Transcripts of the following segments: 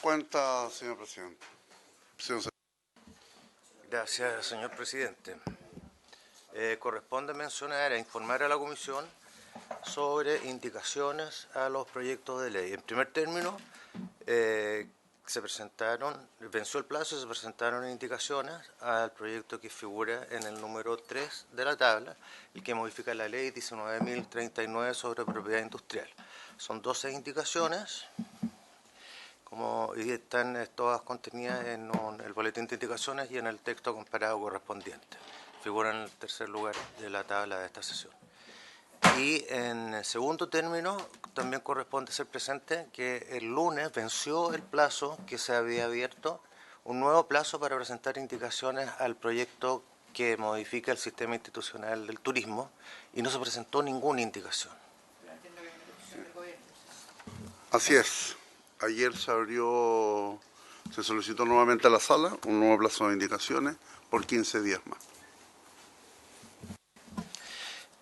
cuenta, señor presidente. Gracias, señor presidente. Corresponde mencionar e informar a la comisión sobre indicaciones a los proyectos de ley. En primer término, venció el plazo y se presentaron indicaciones al proyecto que figura en el número 3 de la tabla, el que modifica la ley 19.039 sobre propiedad industrial. Son 12 indicaciones, y están todas contenidas en el boletín de indicaciones y en el texto comparado correspondiente. Figuran en el tercer lugar de la tabla de esta sesión. Y en segundo término, también corresponde ser presente que el lunes venció el plazo que se había abierto, un nuevo plazo para presentar indicaciones al proyecto que modifica el sistema institucional del turismo, y no se presentó ninguna indicación. Así es. Ayer se solicitó nuevamente a la sala un nuevo plazo de indicaciones por 15 días más.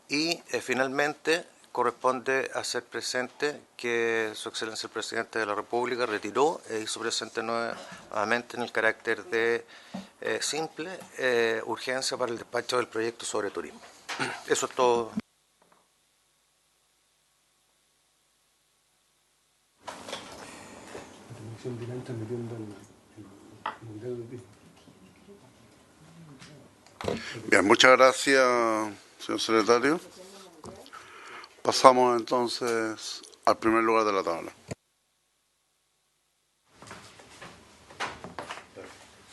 Y finalmente corresponde hacer presente que Su Excelencia el Presidente de la República retiró e hizo presente nuevamente en el carácter de simple urgencia para el despacho del proyecto sobre turismo. Eso es todo. Bien, muchas gracias, señor secretario. Pasamos entonces al primer lugar de la tabla.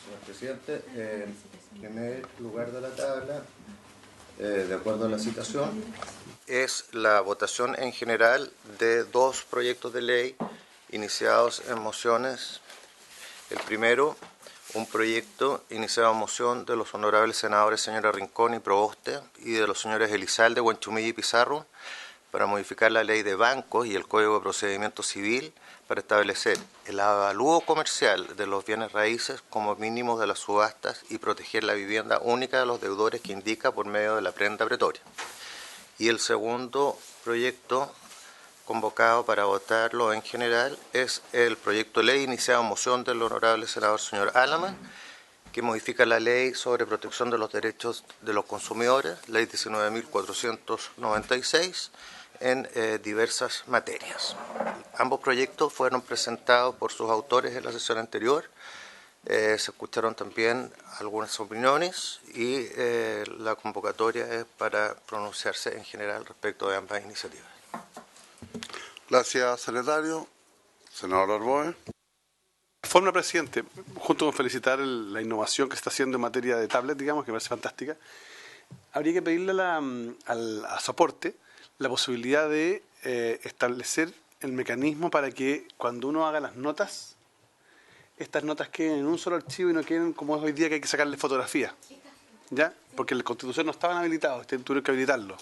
Señor presidente, en primer lugar de la tabla, de acuerdo a la citación, es la votación en general de dos proyectos de ley iniciados en mociones. El primero, un proyecto iniciado en moción de los honorables senadores señora Rincón y Proboste y de los señores Elizalde, Buenchumilla y Pizarro para modificar la ley de bancos y el Código de Procedimiento Civil para establecer el avalúo comercial de los bienes raíces como mínimo de las subastas y proteger la vivienda única de los deudores que indica por medio de la prenda pretoria. Y el segundo proyecto convocado para votarlo en general es el proyecto de ley iniciado en moción del honorable senador señor Alaman, que modifica la ley sobre protección de los derechos de los consumidores, ley 19.496, en diversas materias. Ambos proyectos fueron presentados por sus autores en la sesión anterior. Se escucharon también algunas opiniones y la convocatoria es para pronunciarse en general respecto de ambas iniciativas. Gracias, secretario. Senador Arboe. Forma, presidente, junto con felicitar la innovación que se está haciendo en materia de tablet, digamos, que me parece fantástica, habría que pedirle al soporte la posibilidad de establecer el mecanismo para que cuando uno haga las notas, estas notas queden en un solo archivo y no queden como es hoy día que hay que sacarle fotografía, ¿ya? Porque en la Constitución no estaban habilitados, tuvieron que habilitarlo.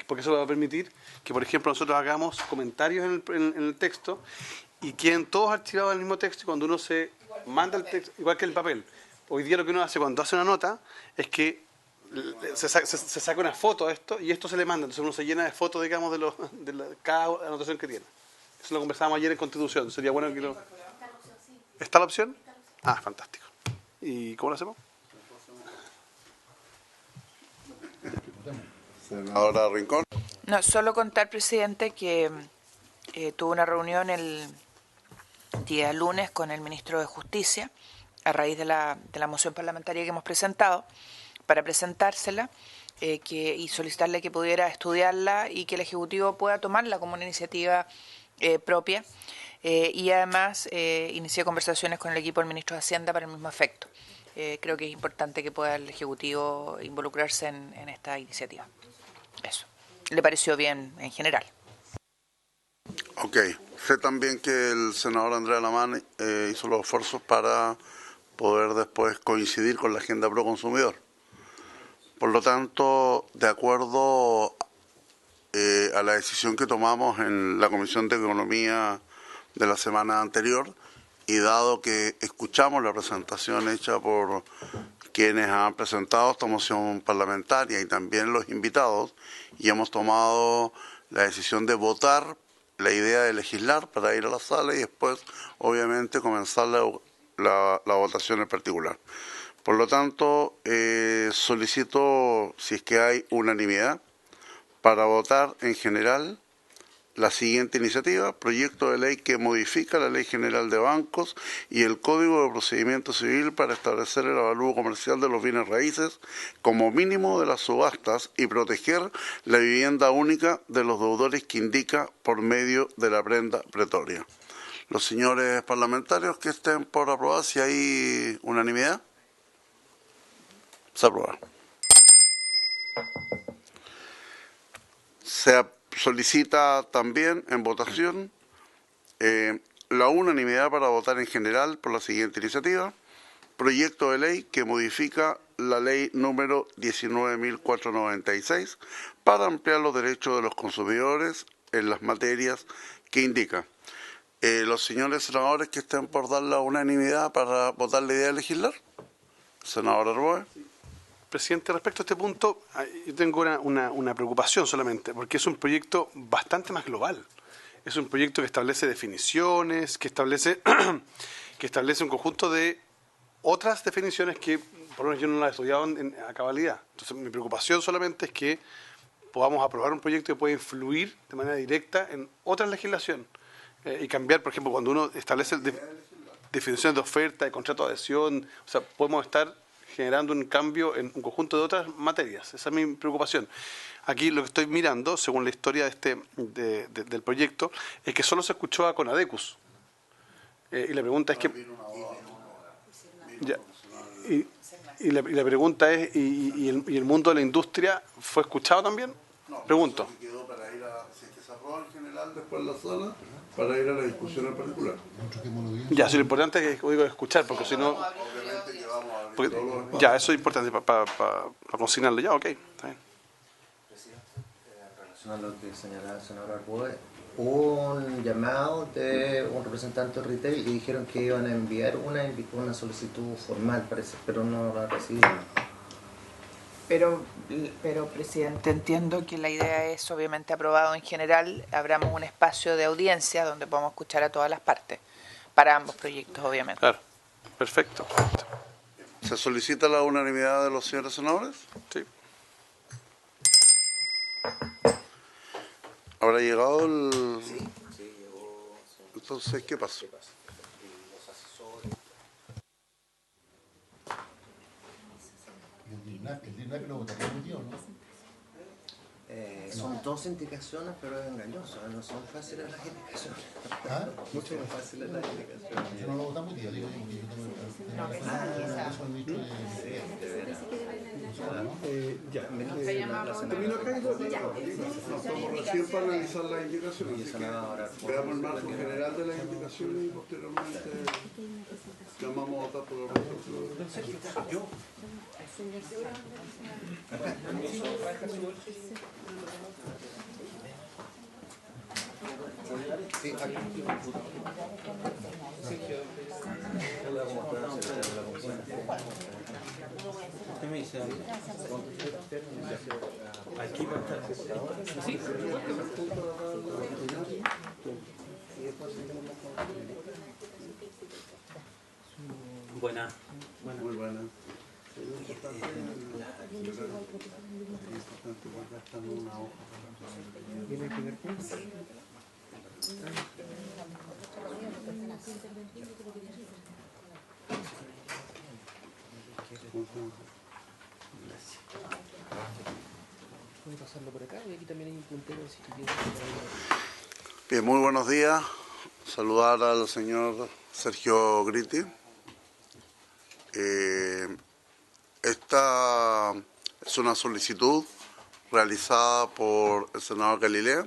Porque eso va a permitir que, por ejemplo, nosotros hagamos comentarios en el texto y queden todos archivados en el mismo texto, y cuando uno se manda el texto, igual que el papel. Hoy día lo que uno hace cuando hace una nota es que se saca una foto de esto y esto se le manda, entonces uno se llena de fotos, digamos, de cada anotación que tiene. Eso lo conversábamos ayer en Constitución, sería bueno que lo... ¿Está la opción? Ah, fantástico. ¿Y cómo lo hacemos? Senadora Rincón. No, solo contar, presidente, que tuve una reunión el día lunes con el ministro de Justicia a raíz de la moción parlamentaria que hemos presentado, para presentársela y solicitarle que pudiera estudiarla y que el Ejecutivo pueda tomarla como una iniciativa propia. Y además inicié conversaciones con el equipo del ministro de Hacienda para el mismo efecto. Creo que es importante que pueda el Ejecutivo involucrarse en esta iniciativa. Eso. ¿Le pareció bien en general? Ok. Sé también que el senador Andrés Alamán hizo los esfuerzos para poder después coincidir con la agenda pro consumidor. Por lo tanto, de acuerdo a la decisión que tomamos en la Comisión de Economía de la semana anterior, y dado que escuchamos la presentación hecha por quienes han presentado esta moción parlamentaria y también los invitados, y hemos tomado la decisión de votar la idea de legislar para ir a la sala y después, obviamente, comenzar la votación en particular. Por lo tanto, solicito, si es que hay unanimidad, para votar en general la siguiente iniciativa: proyecto de ley que modifica la Ley General de Bancos y el Código de Procedimiento Civil para establecer el avalúo comercial de los bienes raíces como mínimo de las subastas y proteger la vivienda única de los deudores que indica por medio de la prenda pretoria. Los señores parlamentarios que estén por aprobar, si hay unanimidad, se aprueba. Se solicita también en votación la unanimidad para votar en general por la siguiente iniciativa: proyecto de ley que modifica la ley número 19.496 para ampliar los derechos de los consumidores en las materias que indica. Los señores senadores que estén por dar la unanimidad para votar la idea de legislar. Senador Arboe. Presidente, respecto a este punto, yo tengo una preocupación solamente, porque es un proyecto bastante más global. Es un proyecto que establece definiciones, que establece un conjunto de otras definiciones que, por lo menos, yo no las he estudiado a cabalidad. Entonces, mi preocupación solamente es que podamos aprobar un proyecto que puede influir de manera directa en otra legislación y cambiar, por ejemplo, cuando uno establece definiciones de oferta, de contrato de adhesión, o sea, podemos estar generando un cambio en un conjunto de otras materias. Esa es mi preocupación. Aquí lo que estoy mirando, según la historia del proyecto, es que solo se escuchó a Conadecus. Y la pregunta es que... Y la pregunta es, ¿y el mundo de la industria fue escuchado también? Pregunto. Quedó para ir a, si es que se aprueba en general después en la sala, para ir a la discusión en particular. Ya, si lo importante es escuchar, porque si no... Obviamente que vamos a abrir Porque, todos los espacios. ya, eso es importante para consignarlo. Ya, ok, está bien. Presidente, en relación a lo que señalaba el senador Arboe, hubo un llamado de un representante de retail y dijeron que iban a enviar una solicitud formal, parece, pero no la recibieron. Pero, presidente, entiendo que la idea es, obviamente, aprobado en general. Abramos un espacio de audiencia donde podamos escuchar a todas las partes, para ambos proyectos, obviamente. Claro, perfecto. ¿Se solicita la unanimidad de los señores senadores? Sí. ¿Habrá llegado el...? Sí, llegó. Entonces, ¿qué pasó? Los asesores. El DIRNAC lo votaría muy bien, ¿no? Son dos indicaciones, pero es engañoso, no son fáciles las indicaciones. ¿Ah? Mucho más fáciles las indicaciones. Yo no lo votamos muy bien, digo yo, porque yo tengo eso han dicho Termino acá y estamos recién para analizar las indicaciones. Así que veamos el marco general de las indicaciones y posteriormente llamamos a votar por el resto. Sí, aquí. Aquí va a estar. Sí. Buena. Muy buena. Puede pasarlo por acá y aquí también hay un puntero. Bien, muy buenos días. Saludar al señor Sergio Gritti. Esta es una solicitud realizada por el senador Galilea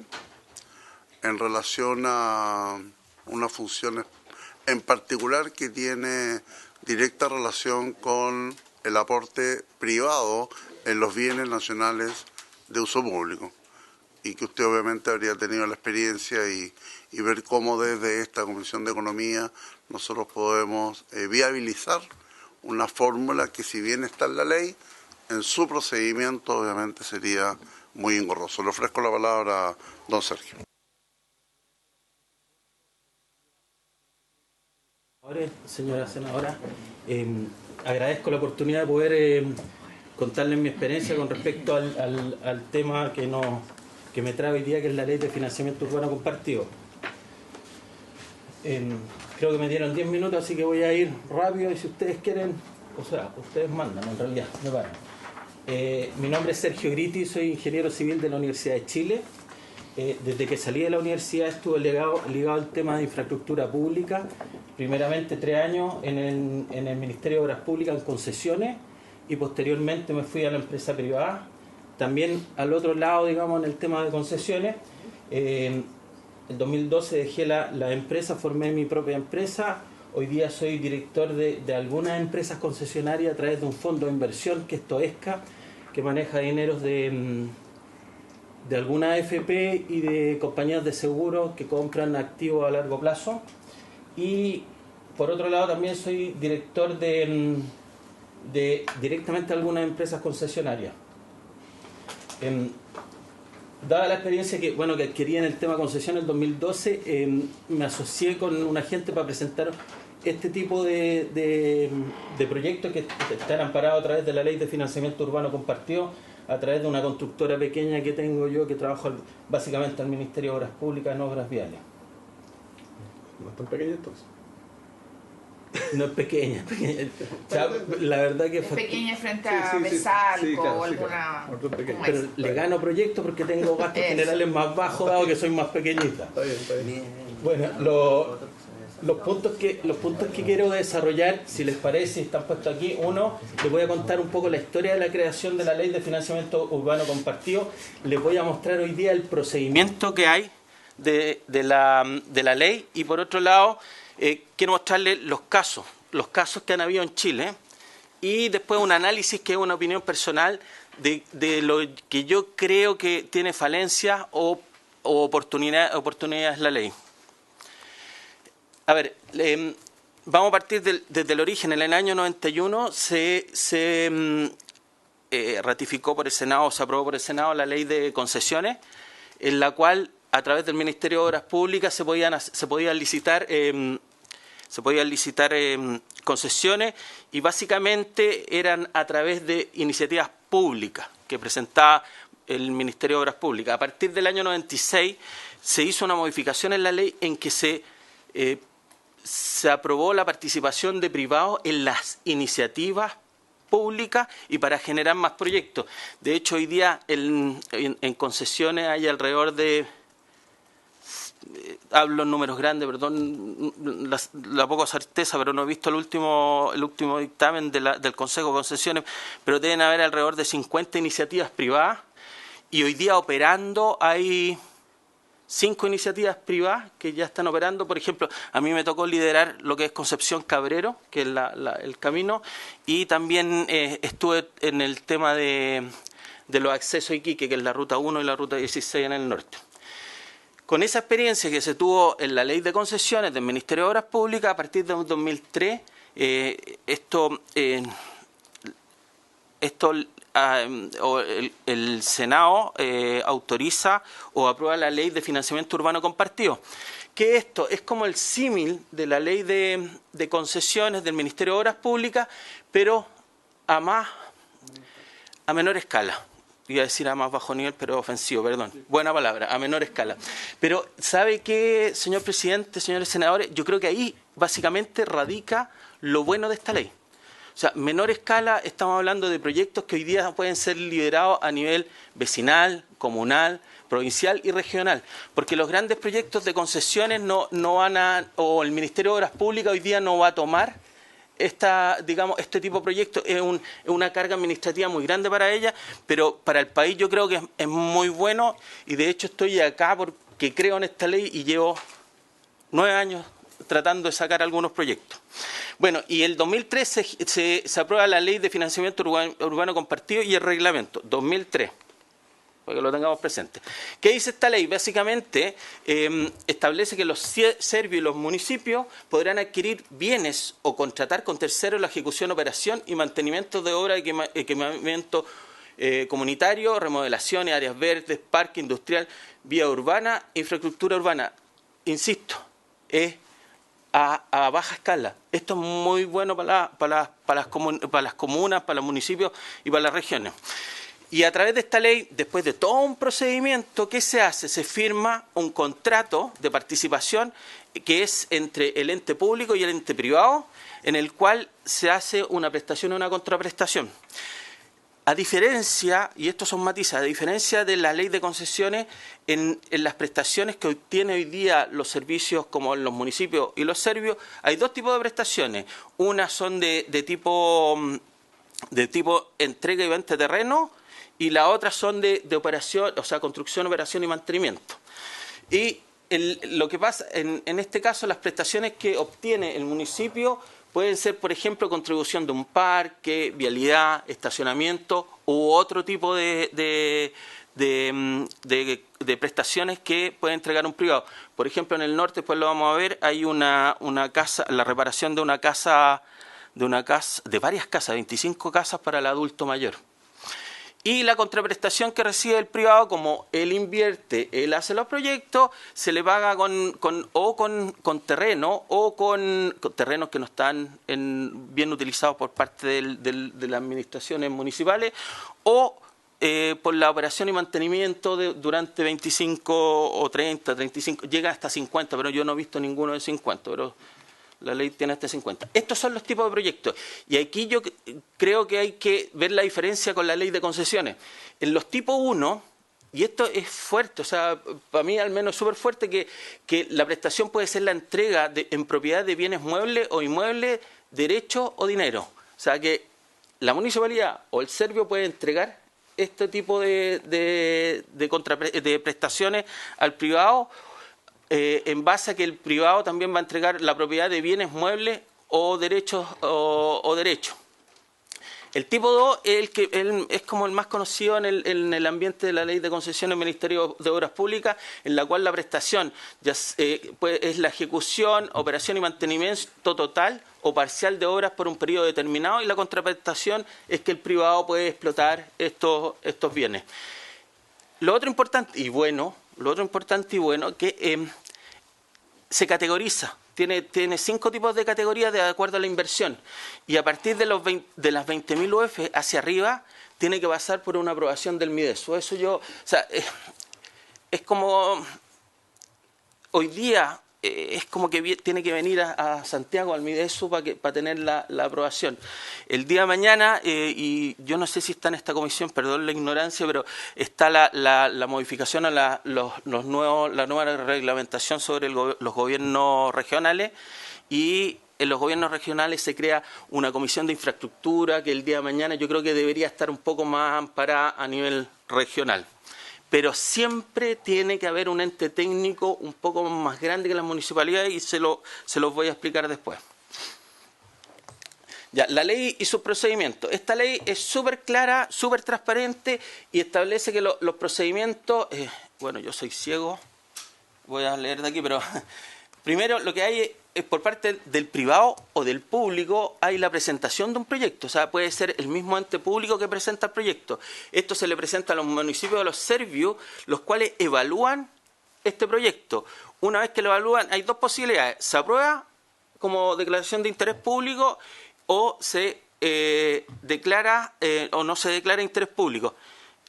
en relación a unas funciones en particular que tiene directa relación con el aporte privado en los bienes nacionales de uso público, y que usted obviamente habría tenido la experiencia y ver cómo desde esta Comisión de Economía nosotros podemos viabilizar una fórmula que, si bien está en la ley, en su procedimiento obviamente sería muy engorroso. Le ofrezco la palabra a don Sergio. Ahora, señora senadora, agradezco la oportunidad de poder contarles mi experiencia con respecto al tema que me trae hoy día, que es la Ley de Financiamiento Urbano Compartido. Creo que me dieron 10 minutos, así que voy a ir rápido y si ustedes quieren, o sea, ustedes mandan, en realidad, me paran. Mi nombre es Sergio Gritti, soy ingeniero civil de la Universidad de Chile. Desde que salí de la universidad estuve ligado al tema de infraestructura pública, primeramente 3 años en el Ministerio de Obras Públicas en concesiones y posteriormente me fui a la empresa privada. También al otro lado, digamos, en el tema de concesiones, en 2012 dejé la empresa, formé mi propia empresa. Hoy día soy director de algunas empresas concesionarias a través de un fondo de inversión que es Toesca, que maneja dineros de algunas AFP y de compañías de seguros que compran activos a largo plazo. Y por otro lado también soy director de directamente algunas empresas concesionarias. Dada la experiencia que adquirí en el tema concesión en el 2012, me asocié con un agente para presentar este tipo de proyectos que están amparados a través de la Ley de Financiamiento Urbano Compartido, a través de una constructora pequeña que tengo yo, que trabajo básicamente al Ministerio de Obras Públicas en obras viales. ¿No es tan pequeña entonces? No es pequeña, es pequeña. O sea, la verdad que es pequeña frente a Mesalco o alguna... Pero le gano proyectos porque tengo gastos generales más bajos, dado que soy más pequeñita. Está bien. Bueno, los puntos que quiero desarrollar, si les parece, están puestos aquí. Uno, les voy a contar un poco la historia de la creación de la Ley de Financiamiento Urbano Compartido. Les voy a mostrar hoy día el procedimiento que hay de la ley, y por otro lado quiero mostrarles los casos que han habido en Chile, y después un análisis que es una opinión personal de lo que yo creo que tiene falencias o oportunidades la ley. A ver, vamos a partir desde el origen. En el año 91 se ratificó por el Senado, se aprobó por el Senado la ley de concesiones, en la cual a través del Ministerio de Obras Públicas se podían licitar concesiones, y básicamente eran a través de iniciativas públicas que presentaba el Ministerio de Obras Públicas. A partir del año 96 se hizo una modificación en la ley en que se aprobó la participación de privados en las iniciativas públicas y para generar más proyectos. De hecho, hoy día en concesiones hay alrededor de... hablo en números grandes, perdón la poca certeza, pero no he visto el último dictamen del Consejo de Concesiones, pero deben haber alrededor de 50 iniciativas privadas, y hoy día operando hay 5 iniciativas privadas que ya están operando. Por ejemplo, a mí me tocó liderar lo que es Concepción Cabrero, que es el camino, y también estuve en el tema de los accesos a Iquique, que es la Ruta 1 y la Ruta 16 en el norte. Con esa experiencia que se tuvo en la Ley de Concesiones del Ministerio de Obras Públicas, a partir de 2003, el Senado autoriza o aprueba la Ley de Financiamiento Urbano Compartido. Que esto es como el símil de la Ley de Concesiones del Ministerio de Obras Públicas, pero a menor escala. Iba a decir a más bajo nivel, pero ofensivo, perdón. Buena palabra, a menor escala. Pero, ¿sabe qué, señor presidente, señores senadores? Yo creo que ahí básicamente radica lo bueno de esta ley. O sea, menor escala, estamos hablando de proyectos que hoy día pueden ser liderados a nivel vecinal, comunal, provincial y regional. Porque los grandes proyectos de concesiones o el Ministerio de Obras Públicas hoy día no va a tomar este tipo de proyectos. Es una carga administrativa muy grande para ella, pero para el país yo creo que es muy bueno, y de hecho estoy acá porque creo en esta ley y llevo 9 años tratando de sacar algunos proyectos. Bueno, y el 2003 se aprueba la Ley de Financiamiento Urbano Compartido y el reglamento, 2003. Para que lo tengamos presente. ¿Qué dice esta ley? Básicamente establece que los servios y los municipios podrán adquirir bienes o contratar con terceros la ejecución, operación y mantenimiento de obras de equipamiento comunitario, remodelaciones, áreas verdes, parque industrial, vía urbana, infraestructura urbana. Insisto, es a baja escala. Esto es muy bueno para las comunas, para los municipios y para las regiones. Y a través de esta ley, después de todo un procedimiento, ¿qué se hace? Se firma un contrato de participación que es entre el ente público y el ente privado, en el cual se hace una prestación y una contraprestación. A diferencia, y estos son matices, a diferencia de la ley de concesiones, en las prestaciones que obtiene hoy día los servicios como en los municipios y los servicios, hay dos tipos de prestaciones. Una son de tipo entrega y venta de terreno, y la otra son de operación, o sea, construcción, operación y mantenimiento. Y lo que pasa, en este caso, las prestaciones que obtiene el municipio pueden ser, por ejemplo, contribución de un parque, vialidad, estacionamiento u otro tipo de prestaciones que puede entregar un privado. Por ejemplo, en el norte, pues lo vamos a ver, hay una casa, la reparación de de varias casas, 25 casas para el adulto mayor. Y la contraprestación que recibe el privado, como él invierte, él hace los proyectos, se le paga con terreno o con terrenos que no están bien utilizados por parte de las administraciones municipales, o por la operación y mantenimiento durante 25 o 30, 35, llega hasta 50, pero yo no he visto ninguno de 50, pero la ley tiene hasta 50. Estos son los tipos de proyectos. Y aquí yo creo que hay que ver la diferencia con la ley de concesiones. En los tipos 1, y esto es fuerte, o sea, para mí al menos súper fuerte, que la prestación puede ser la entrega en propiedad de bienes muebles o inmuebles, derechos o dinero. O sea, que la municipalidad o el servio puede entregar este tipo de prestaciones al privado, en base a que el privado también va a entregar la propiedad de bienes muebles o derechos o derechos. El tipo 2 es como el más conocido en el ambiente de la ley de concesiones del Ministerio de Obras Públicas, en la cual la prestación es la ejecución, operación y mantenimiento total o parcial de obras por un periodo determinado, y la contraprestación es que el privado puede explotar estos bienes. Lo otro importante y bueno, que se categoriza. Tiene 5 tipos de categorías de acuerdo a la inversión, y a partir de las 20.000 UF hacia arriba tiene que pasar por una aprobación del MIDESU. Eso es como hoy día es como que tiene que venir a Santiago al MIDESU para tener la aprobación. El día de mañana, y yo no sé si está en esta comisión, perdón la ignorancia, pero está la modificación a la nueva reglamentación sobre los gobiernos regionales, y en los gobiernos regionales se crea una comisión de infraestructura que el día de mañana yo creo que debería estar un poco más amparada a nivel regional. Pero siempre tiene que haber un ente técnico un poco más grande que las municipalidades, y se los voy a explicar después. Ya, la ley y sus procedimientos. Esta ley es súper clara, súper transparente, y establece que los procedimientos... bueno, yo soy ciego, voy a leer de aquí, pero primero lo que hay es por parte del privado o del público, hay la presentación de un proyecto. O sea, puede ser el mismo ente público que presenta el proyecto. Esto se le presenta a los municipios de los servicios, los cuales evalúan este proyecto. Una vez que lo evalúan, hay dos posibilidades: se aprueba como declaración de interés público, o se declara o no se declara interés público.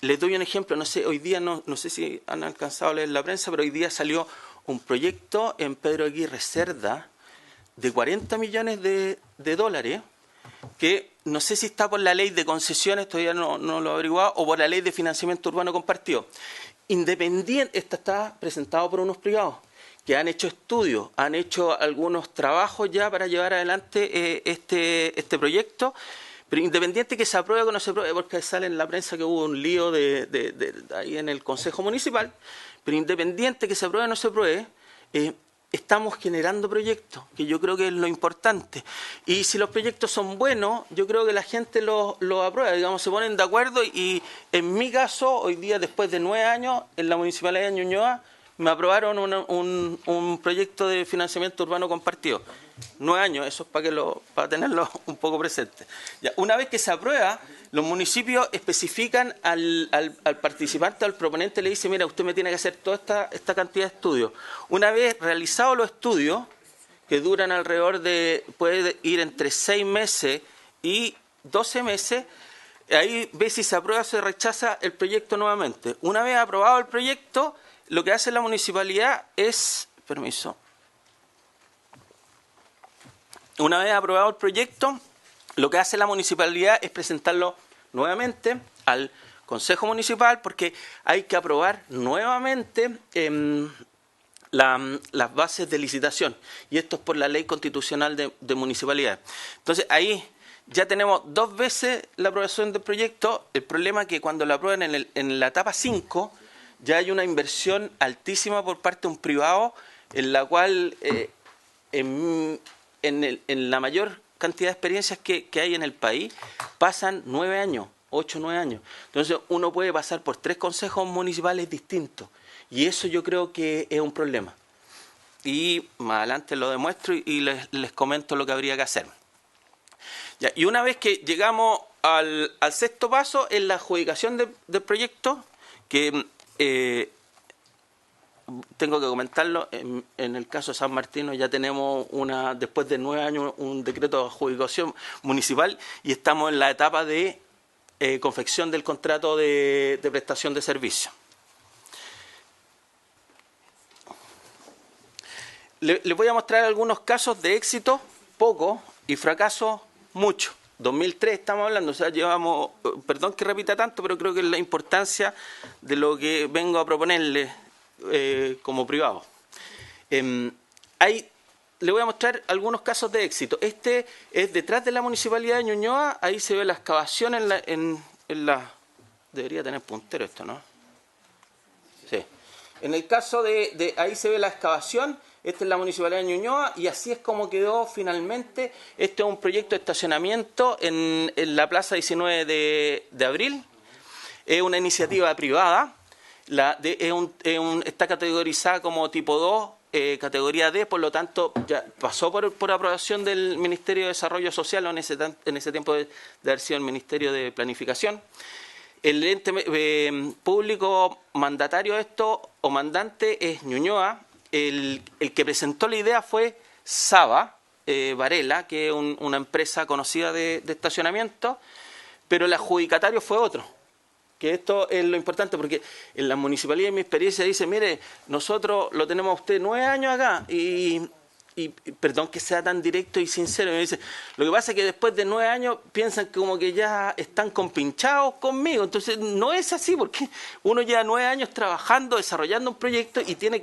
Les doy un ejemplo. No sé, hoy día no sé si han alcanzado a leer la prensa, pero hoy día salió un proyecto en Pedro Aguirre Cerda de 40 millones de dólares, que no sé si está por la ley de concesiones, todavía no lo he averiguado, o por la ley de financiamiento urbano compartido. Independiente, está presentado por unos privados que han hecho estudios, han hecho algunos trabajos ya para llevar adelante este proyecto, pero independiente que se apruebe o no se apruebe, porque sale en la prensa que hubo un lío ahí en el Consejo Municipal, pero independiente que se apruebe o no se apruebe, estamos generando proyectos, que yo creo que es lo importante. Y si los proyectos son buenos, yo creo que la gente los aprueba, digamos, se ponen de acuerdo. Y en mi caso, hoy día, después de 9 años, en la Municipalidad de Ñuñoa, me aprobaron un proyecto de financiamiento urbano compartido. 9 años, eso es para tenerlo un poco presente. Ya, una vez que se aprueba, los municipios especifican al participante, al proponente, le dice: mira, usted me tiene que hacer toda esta cantidad de estudios. Una vez realizados los estudios, que duran alrededor de, puede ir entre 6 meses y 12 meses, ahí ve si se aprueba o se rechaza el proyecto nuevamente. Una vez aprobado el proyecto, lo que hace la municipalidad es, permiso, una vez aprobado el proyecto, lo que hace la municipalidad es presentarlo nuevamente al Consejo Municipal, porque hay que aprobar nuevamente las bases de licitación, y esto es por la Ley Constitucional de Municipalidades. Entonces, ahí ya tenemos 2 veces la aprobación del proyecto. El problema es que cuando lo aprueban en la etapa 5, ya hay una inversión altísima por parte de un privado, en la cual en la mayor cantidad de experiencias que hay en el país pasan 9 años, 8 o 9 años. Entonces uno puede pasar por 3 consejos municipales distintos, y eso yo creo que es un problema. Y más adelante lo demuestro y les comento lo que habría que hacer. Ya, y una vez que llegamos al 6.º paso, en la adjudicación del proyecto, que tengo que comentarlo, en el caso de San Martino ya tenemos después de 9 años un decreto de adjudicación municipal, y estamos en la etapa de confección del contrato de prestación de servicio. Les voy a mostrar algunos casos de éxito, poco, y fracaso, mucho. 2003 estamos hablando, o sea, llevamos, perdón que repita tanto, pero creo que es la importancia de lo que vengo a proponerles como privado. Le voy a mostrar algunos casos de éxito. Este es detrás de la Municipalidad de Ñuñoa. Ahí se ve la excavación en la... Debería tener puntero esto, ¿no? Sí. En el caso de ahí se ve la excavación. Esta es la Municipalidad de Ñuñoa, y así es como quedó finalmente. Este es un proyecto de estacionamiento en la Plaza 19 de Abril. Es una iniciativa privada. Está categorizada como tipo 2, categoría D, por lo tanto ya pasó por aprobación del Ministerio de Desarrollo Social, o en ese tiempo de haber sido el Ministerio de Planificación. El ente público mandatario de esto, o mandante, es Ñuñoa. El que presentó la idea fue Saba Varela, que es una empresa conocida de estacionamiento, pero el adjudicatario fue otro. Que esto es lo importante, porque en la municipalidad, en mi experiencia, dice, mire, nosotros lo tenemos a usted 9 años acá, y perdón que sea tan directo y sincero, me dice, lo que pasa es que después de 9 años piensan que como que ya están compinchados conmigo. Entonces no es así, porque uno lleva 9 años trabajando, desarrollando un proyecto, y tiene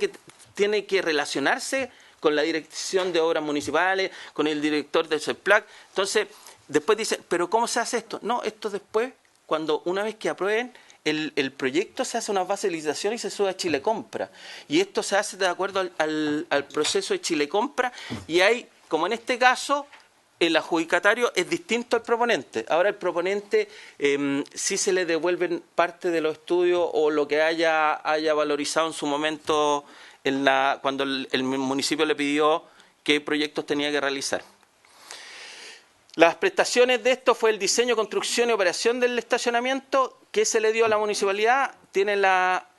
que relacionarse con la dirección de obras municipales, con el director del CEPLAC. Entonces, después dice, ¿pero cómo se hace esto? No, esto después, una vez que aprueben el proyecto, se hace una base de licitación y se sube a Chile Compra. Y esto se hace de acuerdo al proceso de Chile Compra, y hay, como en este caso, el adjudicatario es distinto al proponente. Ahora el proponente sí se le devuelven parte de los estudios o lo que haya valorizado en su momento cuando el municipio le pidió qué proyectos tenía que realizar. Las prestaciones de esto fue el diseño, construcción y operación del estacionamiento que se le dio a la municipalidad. Tiene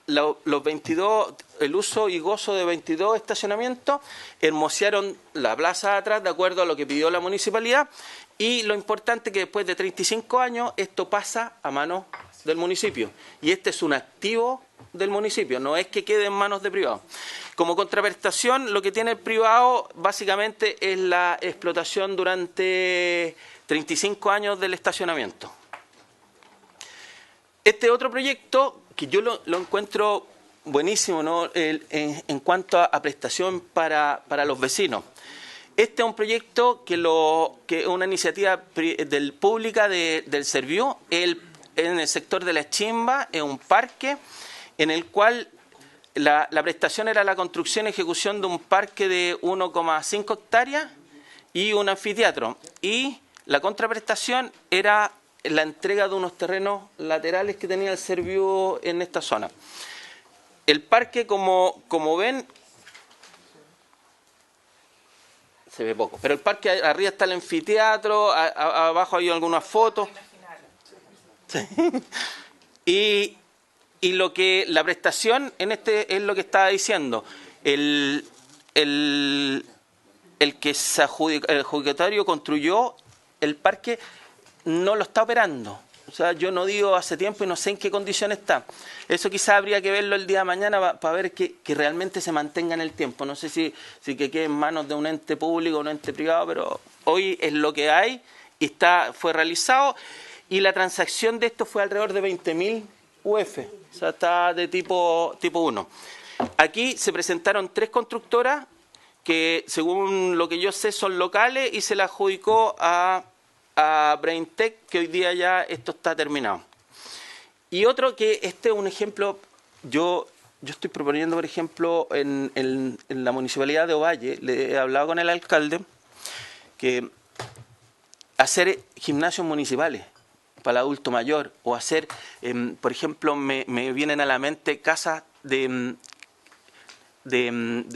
los 22, el uso y gozo de 22 estacionamientos. Hermosearon la plaza de atrás de acuerdo a lo que pidió la municipalidad. Y lo importante es que después de 35 años esto pasa a manos del municipio. Y este es un activo del municipio, no es que quede en manos de privados. Como contraprestación, lo que tiene el privado básicamente es la explotación durante 35 años del estacionamiento. Este otro proyecto, que yo lo encuentro buenísimo, ¿no? En cuanto a prestación para los vecinos. Este es un proyecto que es una iniciativa pública del Serviu, en el sector de La Chimba, es un parque en el cual la prestación era la construcción y ejecución de un parque de 1,5 hectáreas y un anfiteatro. Y la contraprestación era la entrega de unos terrenos laterales que tenía el Serviu en esta zona. El parque, como ven, se ve poco, pero el parque, arriba está el anfiteatro, abajo hay algunas fotos. Sí. Y la prestación en este es lo que estaba diciendo. el que el adjudicatario construyó el parque no lo está operando. O sea, yo no digo hace tiempo y no sé en qué condición está. Eso quizás habría que verlo el día de mañana para ver que realmente se mantenga en el tiempo. No sé si que quede en manos de un ente público o un ente privado, pero hoy es lo que hay y fue realizado. Y la transacción de esto fue alrededor de 20.000 UF. O sea, está de tipo 1. Aquí se presentaron 3 constructoras que, según lo que yo sé, son locales y se la adjudicó a Braintech, que hoy día ya esto está terminado. Y otro que este es un ejemplo, yo estoy proponiendo, por ejemplo, en la municipalidad de Ovalle, le he hablado con el alcalde, que hacer gimnasios municipales para el adulto mayor, o hacer, por ejemplo, me vienen a la mente casas de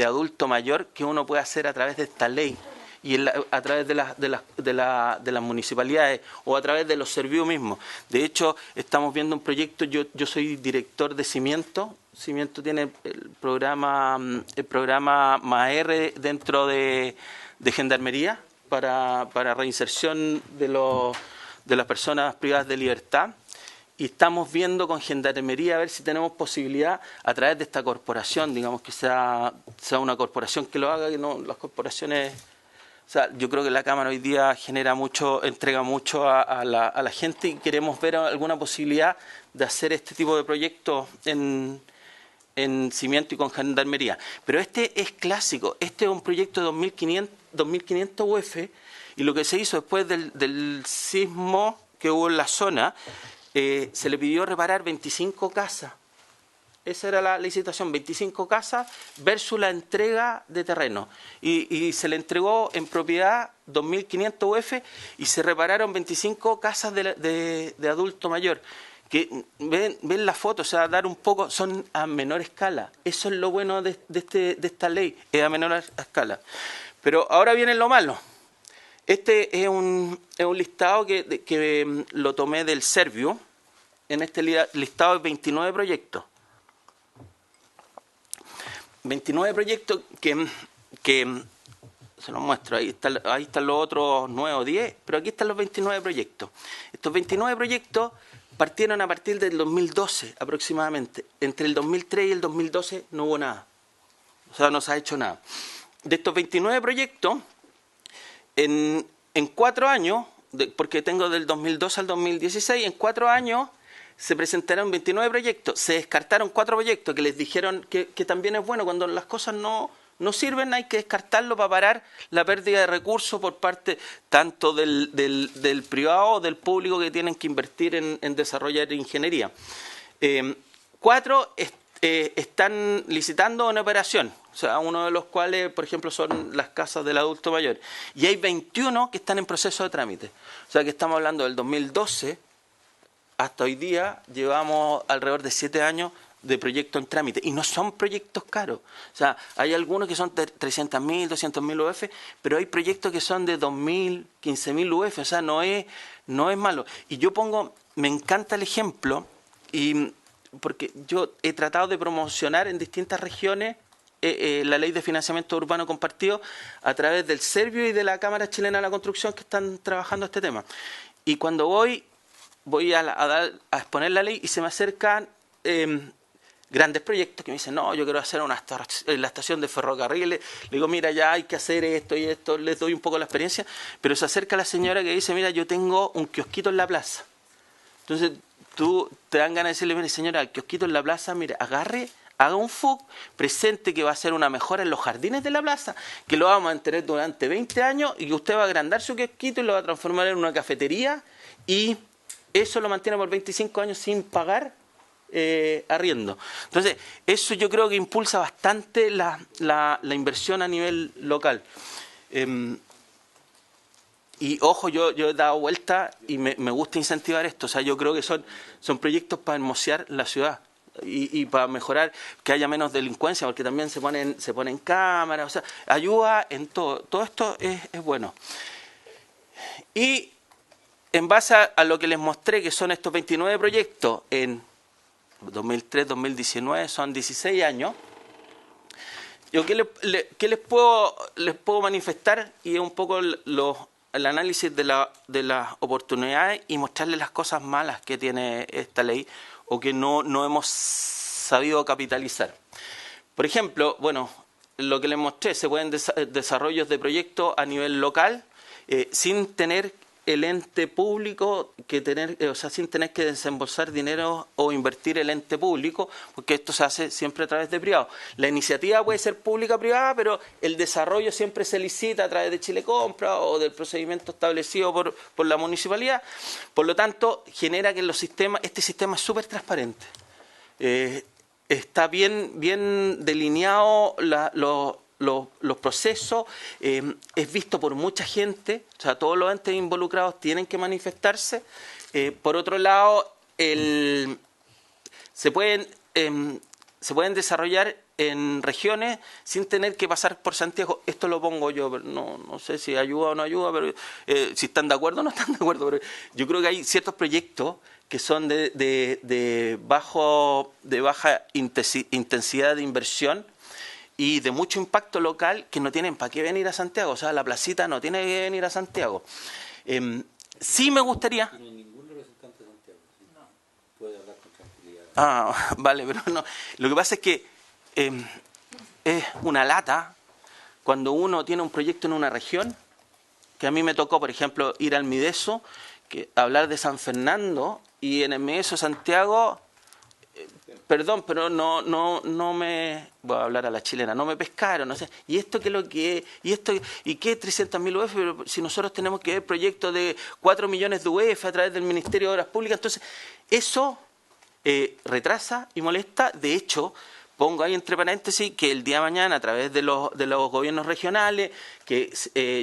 adulto mayor que uno puede hacer a través de esta ley y a través de las municipalidades o a través de los servicios mismos. De hecho, estamos viendo un proyecto, yo soy director de Cimiento. Cimiento tiene el programa MAER dentro de Gendarmería para reinserción de las personas privadas de libertad. Y estamos viendo con Gendarmería a ver si tenemos posibilidad a través de esta corporación, digamos que sea una corporación que lo haga, que no las corporaciones. O sea, yo creo que la Cámara hoy día entrega mucho a la gente y queremos ver alguna posibilidad de hacer este tipo de proyectos en Cimiento y con Gendarmería. Pero este es clásico, este es un proyecto de 2.500 UF y lo que se hizo después del sismo que hubo en la zona, se le pidió reparar 25 casas. Esa era la licitación, 25 casas versus la entrega de terreno. Y se le entregó en propiedad 2.500 UF y se repararon 25 casas de adulto mayor. Que ven la foto, o sea, dar un poco, son a menor escala. Eso es lo bueno de esta ley, es a menor escala. Pero ahora viene lo malo. Este es un listado que lo tomé del Servio. En este listado hay 29 proyectos. 29 proyectos que se los muestro, ahí están los otros 9 o 10, pero aquí están los 29 proyectos. Estos 29 proyectos partieron a partir del 2012 aproximadamente. Entre el 2003 y el 2012 no hubo nada. O sea, no se ha hecho nada. De estos 29 proyectos, en 4 años, porque tengo del 2012 al 2016, en 4 años se presentaron 29 proyectos, se descartaron 4 proyectos que les dijeron que también es bueno, cuando las cosas no sirven hay que descartarlo para parar la pérdida de recursos por parte tanto del privado o del público que tienen que invertir en desarrollar ingeniería. 4 están licitando una operación, o sea, uno de los cuales, por ejemplo, son las casas del adulto mayor. Y hay 21 que están en proceso de trámite. O sea, que estamos hablando del 2012 hasta hoy día, llevamos alrededor de 7 años de proyectos en trámite. Y no son proyectos caros. O sea, hay algunos que son 300.000, 200.000 UF, pero hay proyectos que son de 2.000, 15.000 UF. O sea, no es malo. Y yo me encanta el ejemplo, porque yo he tratado de promocionar en distintas regiones la ley de financiamiento urbano compartido a través del Servio y de la Cámara Chilena de la Construcción que están trabajando este tema. Y cuando voy a exponer la ley y se me acercan grandes proyectos que me dicen, no, yo quiero hacer la estación de ferrocarriles. Le digo, mira, ya hay que hacer esto y esto, les doy un poco la experiencia, pero se acerca la señora que dice, mira, yo tengo un kiosquito en la plaza. Entonces tú te dan ganas de decirle, mira, señora, el kiosquito en la plaza, mira, haga un FUC, presente que va a hacer una mejora en los jardines de la plaza, que lo vamos a mantener durante 20 años y que usted va a agrandar su kiosquito y lo va a transformar en una cafetería y eso lo mantiene por 25 años sin pagar arriendo. Entonces, eso yo creo que impulsa bastante la inversión a nivel local. Y ojo, yo he dado vuelta y me gusta incentivar esto. O sea, yo creo que son proyectos para hermosear la ciudad y para mejorar, que haya menos delincuencia, porque también se ponen cámaras. O sea, ayuda en todo. Todo esto es bueno. Y en base a lo que les mostré, que son estos 29 proyectos en 2003-2019, son 16 años, Yo, ¿qué les puedo manifestar? Y es un poco el análisis de las oportunidades y mostrarles las cosas malas que tiene esta ley o que no hemos sabido capitalizar. Por ejemplo, bueno, lo que les mostré, se pueden desarrollos de proyectos a nivel local sin tener el ente público sin tener que desembolsar dinero o invertir el ente público, porque esto se hace siempre a través de privados. La iniciativa puede ser pública o privada, pero el desarrollo siempre se licita a través de Chile Compra o del procedimiento establecido por la municipalidad. Por lo tanto, genera que este sistema es súper transparente. Está bien delineado los procesos, es visto por mucha gente, o sea, todos los entes involucrados tienen que manifestarse. Por otro lado, se pueden desarrollar en regiones sin tener que pasar por Santiago. Esto lo pongo yo, pero no sé si ayuda o no ayuda, pero si están de acuerdo o no están de acuerdo. Pero yo creo que hay ciertos proyectos que son de baja intensidad de inversión y de mucho impacto local, que no tienen para qué venir a Santiago. O sea, la placita no tiene que venir a Santiago. Sí me gustaría... No hay ningún representante de Santiago. ¿Sí? No. Puede hablar con tranquilidad. Ah, vale, pero no. Lo que pasa es que es una lata cuando uno tiene un proyecto en una región, que a mí me tocó, por ejemplo, ir al Mideso, hablar de San Fernando, y en el Mideso Santiago... Perdón, pero no me... Voy a hablar a la chilena, no me pescaron, no sé. ¿Y esto qué es lo que es? ¿Y qué 300.000 UF? Pero si nosotros tenemos que ver proyectos de 4 millones de UF a través del Ministerio de Obras Públicas, entonces eso retrasa y molesta. De hecho, pongo ahí entre paréntesis que el día de mañana, a través de los gobiernos regionales, que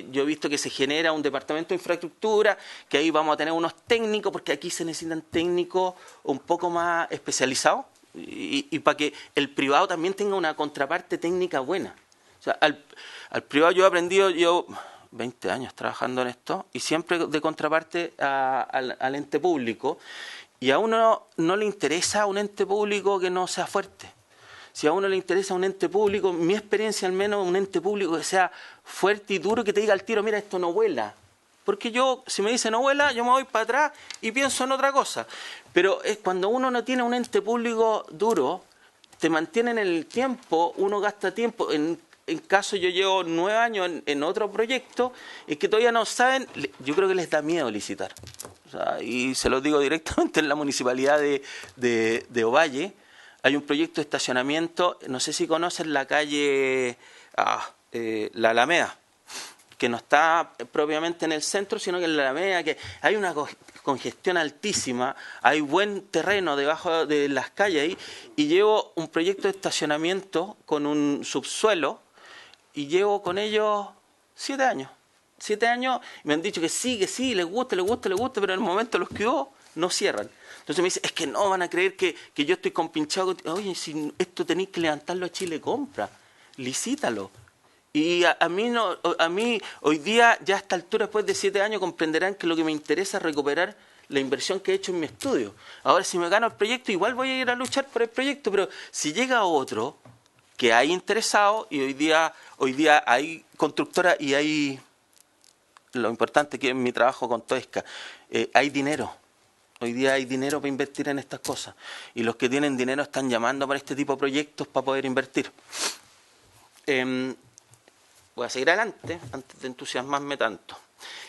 yo he visto que se genera un departamento de infraestructura, que ahí vamos a tener unos técnicos, porque aquí se necesitan técnicos un poco más especializados, y para que el privado también tenga una contraparte técnica buena. O sea, al privado yo he aprendido, 20 años trabajando en esto, y siempre de contraparte al ente público, y a uno no le interesa un ente público que no sea fuerte. Si a uno le interesa un ente público, mi experiencia al menos, un ente público que sea fuerte y duro, que te diga al tiro, mira, esto no vuela. Porque si me dice no vuela, yo me voy para atrás y pienso en otra cosa. Pero es cuando uno no tiene un ente público duro, te mantiene en el tiempo, uno gasta tiempo. En caso yo llevo 9 años en otro proyecto, es que todavía no saben, yo creo que les da miedo licitar. O sea, y se lo digo directamente en la municipalidad de Ovalle. Hay un proyecto de estacionamiento, no sé si conocen la calle La Alameda, que no está propiamente en el centro, sino que en la Alameda, que hay una congestión altísima, hay buen terreno debajo de las calles ahí, y llevo un proyecto de estacionamiento con un subsuelo, y llevo con ellos 7 años. 7 años, y me han dicho que sí, les gusta, pero en el momento los que hubo, no cierran. Entonces me dice, es que no van a creer que yo estoy compinchado. Oye, si esto tenéis que levantarlo a Chile Compra, licítalo. Y a mí hoy día, ya a esta altura, después de 7 años, comprenderán que lo que me interesa es recuperar la inversión que he hecho en mi estudio. Ahora, si me gano el proyecto, igual voy a ir a luchar por el proyecto, pero si llega otro que hay interesado, y hoy día hay constructora y hay, lo importante que es mi trabajo con Toesca, hay dinero. Hoy día hay dinero para invertir en estas cosas. Y los que tienen dinero están llamando para este tipo de proyectos para poder invertir. Voy a seguir adelante antes de entusiasmarme tanto.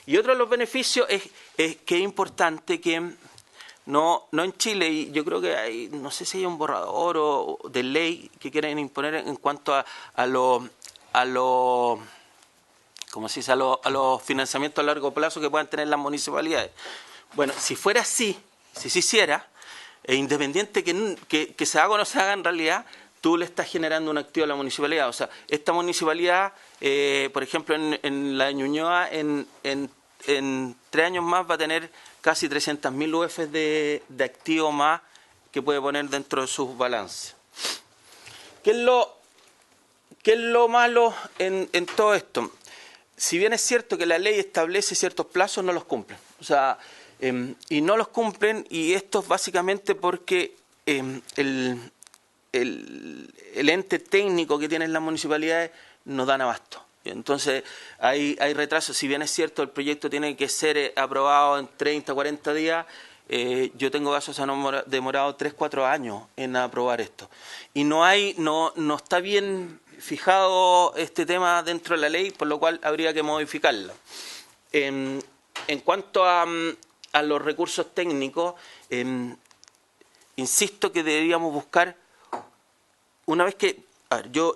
Y otro de los beneficios es que es importante que no en Chile, y yo creo que hay, no sé si hay un borrador o de ley que quieren imponer en cuanto a los financiamientos a largo plazo que puedan tener las municipalidades. Bueno, si fuera así, si se hiciera, independiente que se haga o no se haga en realidad, tú le estás generando un activo a la municipalidad. O sea, esta municipalidad, por ejemplo, en la de Ñuñoa, en 3 años más va a tener casi 300.000 UF de activo más que puede poner dentro de sus balances. ¿Qué es lo malo en todo esto? Si bien es cierto que la ley establece ciertos plazos, no los cumplen. O sea, y no los cumplen, y esto es básicamente porque el ente técnico que tienen las municipalidades no dan abasto. Entonces hay retrasos. Si bien es cierto el proyecto tiene que ser aprobado en 30, 40 días, yo tengo casos que han demorado 3, 4 años en aprobar esto. Y no está bien fijado este tema dentro de la ley, por lo cual habría que modificarla. En cuanto a los recursos técnicos, insisto que deberíamos buscar, una vez que, a ver, yo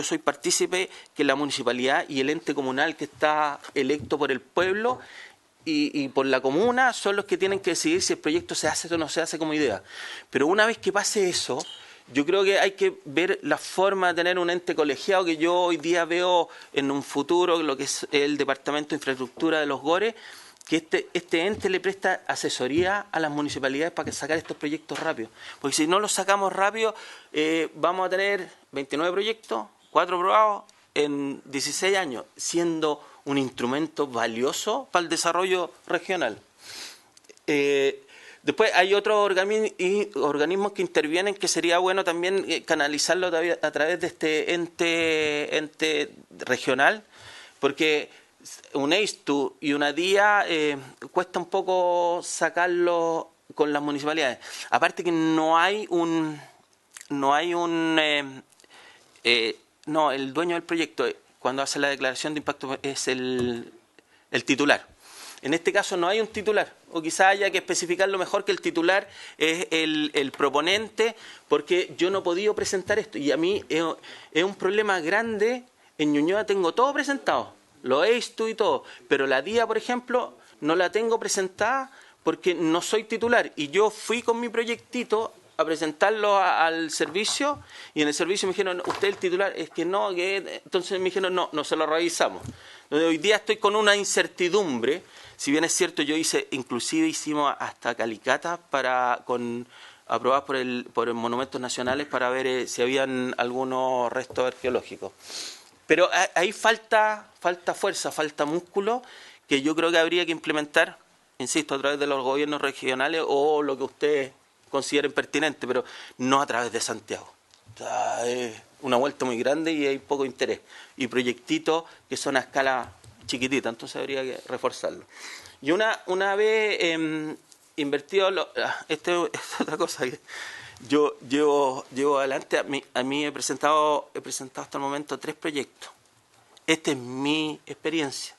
soy partícipe que la municipalidad y el ente comunal que está electo por el pueblo y por la comuna son los que tienen que decidir si el proyecto se hace o no se hace como idea. Pero una vez que pase eso, yo creo que hay que ver la forma de tener un ente colegiado, que yo hoy día veo en un futuro lo que es el Departamento de Infraestructura de los GORE, que este ente le presta asesoría a las municipalidades para sacar estos proyectos rápido. Porque si no los sacamos rápido, vamos a tener 29 proyectos, 4 aprobados en 16 años, siendo un instrumento valioso para el desarrollo regional. Después hay otros organismos que intervienen, que sería bueno también canalizarlo a través de este ente regional, porque un EISTU y una DIA cuesta un poco sacarlo con las municipalidades. Aparte que el dueño del proyecto, cuando hace la declaración de impacto, es el titular. En este caso no hay un titular, o quizá haya que especificarlo mejor, que el titular es el proponente, porque yo no he podido presentar esto. Y a mí es un problema grande. En Ñuñoa tengo todo presentado, lo he visto y todo, pero la DIA, por ejemplo, no la tengo presentada porque no soy titular. Y yo fui con mi proyectito a presentarlo al servicio, y en el servicio me dijeron, ¿usted es el titular? Es que no, entonces me dijeron, no se lo revisamos. Entonces, hoy día estoy con una incertidumbre. Si bien es cierto, inclusive hicimos hasta calicatas aprobadas por monumentos nacionales para ver si habían algunos restos arqueológicos. Pero ahí falta fuerza, falta músculo, que yo creo que habría que implementar, insisto, a través de los gobiernos regionales o lo que ustedes consideren pertinente, pero no a través de Santiago. O sea, es una vuelta muy grande y hay poco interés. Y proyectitos que son a escala chiquitita, entonces habría que reforzarlo. Y una vez invertido, esta es otra cosa que yo llevo adelante. A mí he presentado hasta el momento 3 proyectos. Esta es mi experiencia,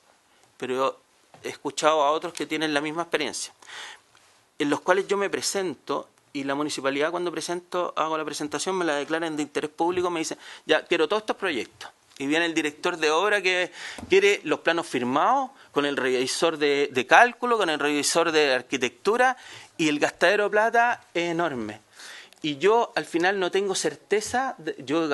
pero he escuchado a otros que tienen la misma experiencia, en los cuales yo me presento, y la municipalidad, cuando hago la presentación, me la declaran de interés público, me dicen, ya, quiero todos estos proyectos. Y viene el director de obra que quiere los planos firmados, con el revisor de cálculo, con el revisor de arquitectura, y el gastadero de plata es enorme. Y yo al final no tengo certeza, yo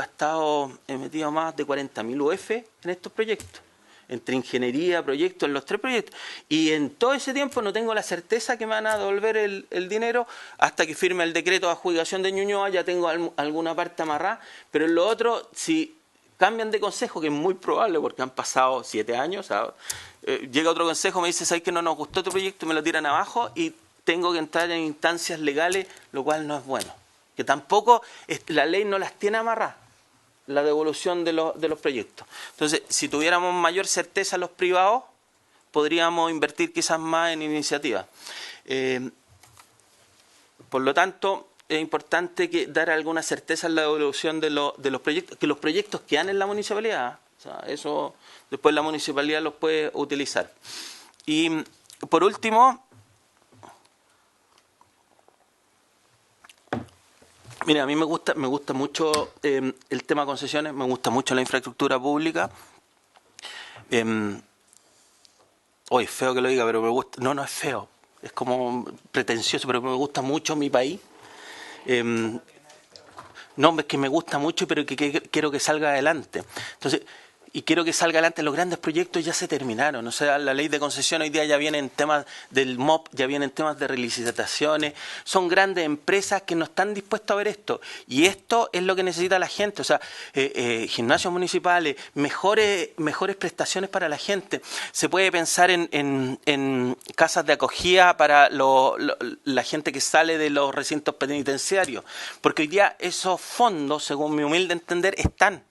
he metido más de 40.000 UF en estos proyectos, entre ingeniería, proyectos, en los 3 proyectos. Y en todo ese tiempo no tengo la certeza que me van a devolver el dinero hasta que firme el decreto de adjudicación de Ñuñoa. Ya tengo alguna parte amarrada, pero en lo otro, si cambian de consejo, que es muy probable porque han pasado 7 años, llega otro consejo, me dice, ¿sabes que no nos gustó tu proyecto? Me lo tiran abajo y tengo que entrar en instancias legales, lo cual no es bueno. Que tampoco la ley no las tiene amarradas, la devolución de los proyectos. Entonces, si tuviéramos mayor certeza los privados, podríamos invertir quizás más en iniciativas. Por lo tanto, es importante dar alguna certeza en la devolución de los proyectos, que los proyectos quedan en la municipalidad. O sea, eso después la municipalidad los puede utilizar. Y por último, mira, a mí me gusta mucho el tema de concesiones, me gusta mucho la infraestructura pública. Es feo que lo diga, pero me gusta. No es feo, es como pretencioso, pero me gusta mucho mi país. No, es que me gusta mucho, pero que quiero que salga adelante. Entonces, y quiero que salga adelante. Los grandes proyectos ya se terminaron, o sea, la ley de concesión hoy día ya viene en temas del MOP, ya vienen temas de relicitaciones, son grandes empresas que no están dispuestas a ver esto, y esto es lo que necesita la gente, o sea, gimnasios municipales, mejores prestaciones para la gente. Se puede pensar en casas de acogida para la gente que sale de los recintos penitenciarios, porque hoy día esos fondos, según mi humilde entender, están.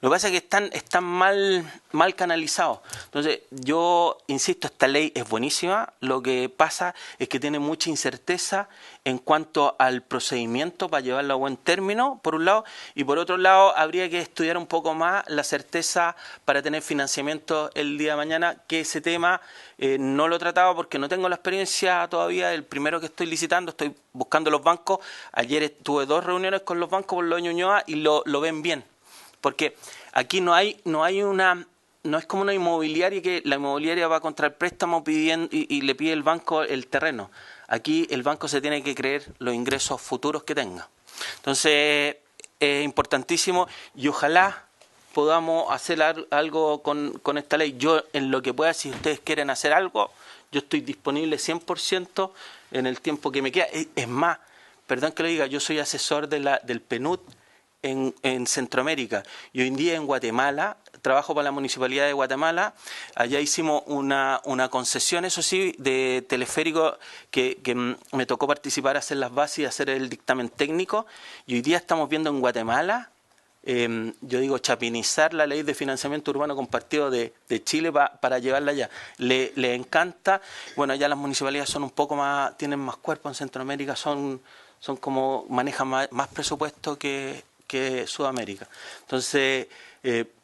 Lo que pasa es que están mal canalizados. Entonces, yo insisto, esta ley es buenísima. Lo que pasa es que tiene mucha incerteza en cuanto al procedimiento para llevarlo a buen término, por un lado, y por otro lado, habría que estudiar un poco más la certeza para tener financiamiento el día de mañana, que ese tema no lo he tratado porque no tengo la experiencia todavía. El primero que estoy licitando, estoy buscando los bancos. Ayer tuve 2 reuniones con los bancos por lo de Ñuñoa y lo ven bien. Porque aquí no es como una inmobiliaria que la inmobiliaria va contra el préstamo pidiendo y le pide el banco el terreno. Aquí el banco se tiene que creer los ingresos futuros que tenga. Entonces es importantísimo y ojalá podamos hacer algo con esta ley. Yo en lo que pueda, si ustedes quieren hacer algo, yo estoy disponible 100% en el tiempo que me queda. Es más, perdón que lo diga, yo soy asesor del PNUD en Centroamérica, y hoy en día en Guatemala trabajo para la Municipalidad de Guatemala. Allá hicimos una concesión, eso sí, de teleférico que me tocó participar, hacer las bases y hacer el dictamen técnico, y hoy día estamos viendo en Guatemala, yo digo, chapinizar la ley de financiamiento urbano compartido de Chile para llevarla allá. Le encanta. Bueno, allá las municipalidades son un poco más, tienen más cuerpo. En Centroamérica son como, manejan más presupuesto que Sudamérica. Entonces,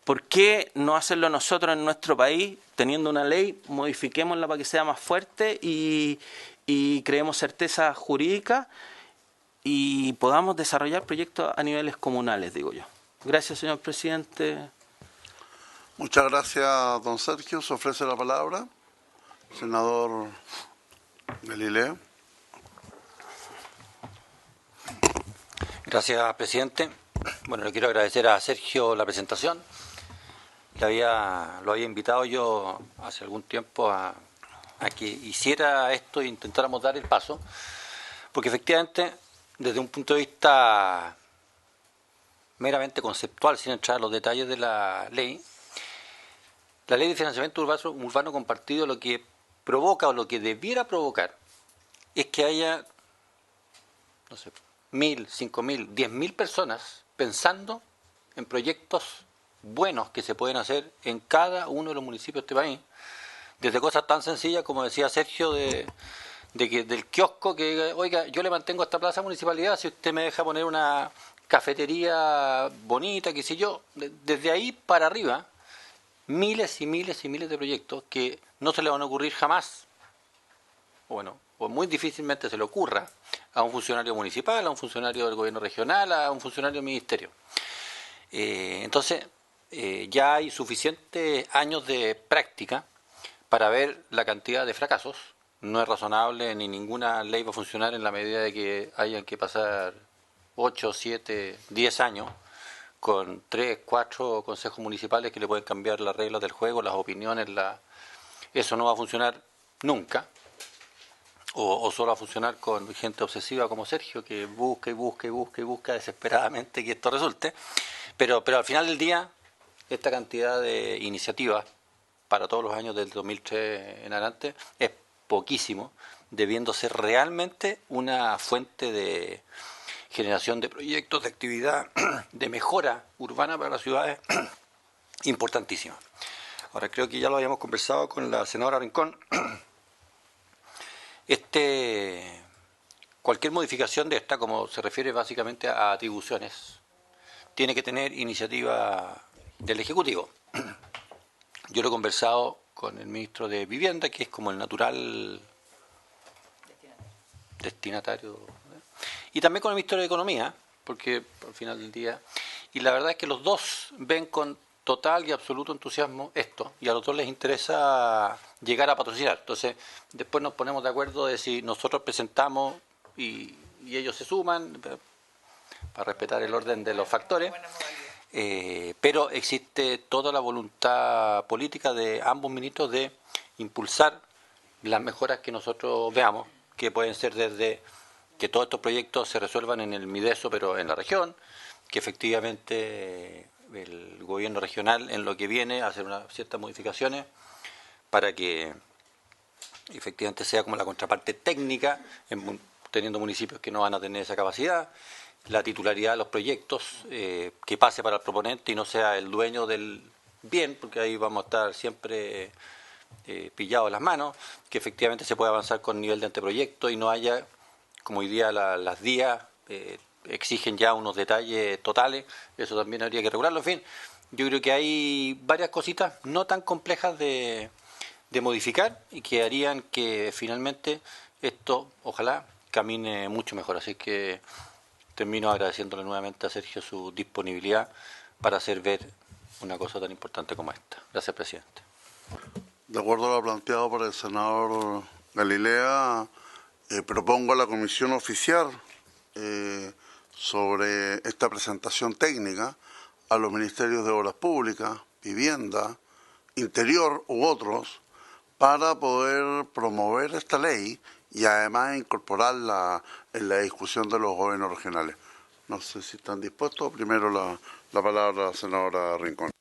¿por qué no hacerlo nosotros en nuestro país, teniendo una ley, modifiquémosla para que sea más fuerte y creemos certeza jurídica y podamos desarrollar proyectos a niveles comunales, digo yo? Gracias, señor presidente. Muchas gracias, don Sergio. Se ofrece la palabra. Senador Galileo. Gracias, presidente. Bueno, le quiero agradecer a Sergio la presentación. Lo había invitado yo hace algún tiempo a que hiciera esto e intentáramos dar el paso, porque efectivamente, desde un punto de vista meramente conceptual, sin entrar en los detalles de la ley de financiamiento urbano compartido lo que provoca o lo que debiera provocar es que haya, no sé, 1.000, 5.000, 10.000 personas pensando en proyectos buenos que se pueden hacer en cada uno de los municipios de este país, desde cosas tan sencillas como decía Sergio del kiosco que, oiga, yo le mantengo esta plaza municipalidad si usted me deja poner una cafetería bonita, qué sé yo. Desde ahí para arriba, miles y miles y miles de proyectos que no se le van a ocurrir jamás, bueno, o muy difícilmente se le ocurra a un funcionario municipal, a un funcionario del gobierno regional, a un funcionario del ministerio. Entonces, ya hay suficientes años de práctica para ver la cantidad de fracasos. No es razonable, ni ninguna ley va a funcionar en la medida de que hayan que pasar 8, 7, 10 años con 3, 4 consejos municipales que le pueden cambiar las reglas del juego, las opiniones, eso no va a funcionar nunca. O solo va a funcionar con gente obsesiva como Sergio, que busca y busca y busca y busca desesperadamente que esto resulte. Pero al final del día, esta cantidad de iniciativas para todos los años del 2003 en adelante es poquísimo, debiendo ser realmente una fuente de generación de proyectos, de actividad, de mejora urbana para las ciudades importantísima. Ahora, creo que ya lo habíamos conversado con la senadora Rincón. Cualquier modificación de esta, como se refiere básicamente a atribuciones, tiene que tener iniciativa del Ejecutivo. Yo lo he conversado con el ministro de Vivienda, que es como el natural destinatario, y también con el ministro de Economía, porque al final del día, y la verdad es que los dos ven con total y absoluto entusiasmo esto, y a los dos les interesa llegar a patrocinar. Entonces, después nos ponemos de acuerdo de si nosotros presentamos y ellos se suman, para respetar el orden de los factores. pero existe toda la voluntad política de ambos ministros de impulsar las mejoras que nosotros veamos, que pueden ser desde que todos estos proyectos se resuelvan en el Mideso, pero en la región, que efectivamente el gobierno regional en lo que viene a hacer ciertas modificaciones para que efectivamente sea como la contraparte técnica, teniendo municipios que no van a tener esa capacidad, la titularidad de los proyectos, que pase para el proponente y no sea el dueño del bien, porque ahí vamos a estar siempre pillados las manos, que efectivamente se pueda avanzar con nivel de anteproyecto y no haya, como hoy día las DIA exigen ya unos detalles totales, eso también habría que regularlo. En fin, yo creo que hay varias cositas no tan complejas de modificar y que harían que finalmente esto, ojalá, camine mucho mejor. Así que termino agradeciéndole nuevamente a Sergio su disponibilidad para hacer ver una cosa tan importante como esta. Gracias, presidente. De acuerdo a lo planteado por el senador Galilea, propongo a la comisión oficial sobre esta presentación técnica a los ministerios de Obras Públicas, Vivienda, Interior u otros, para poder promover esta ley y además incorporarla en la discusión de los gobiernos regionales. No sé si están dispuestos. Primero la palabra a la senadora Rincón.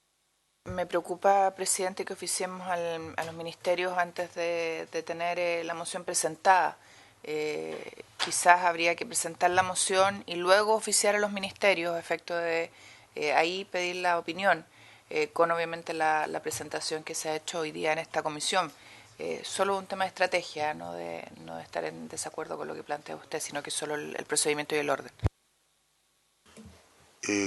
Me preocupa, presidente, que oficiemos a los ministerios antes de tener la moción presentada. Quizás habría que presentar la moción y luego oficiar a los ministerios a efecto de ahí pedir la opinión, con obviamente la presentación que se ha hecho hoy día en esta comisión. Solo un tema de estrategia, no de estar en desacuerdo con lo que plantea usted, sino que solo el procedimiento y el orden.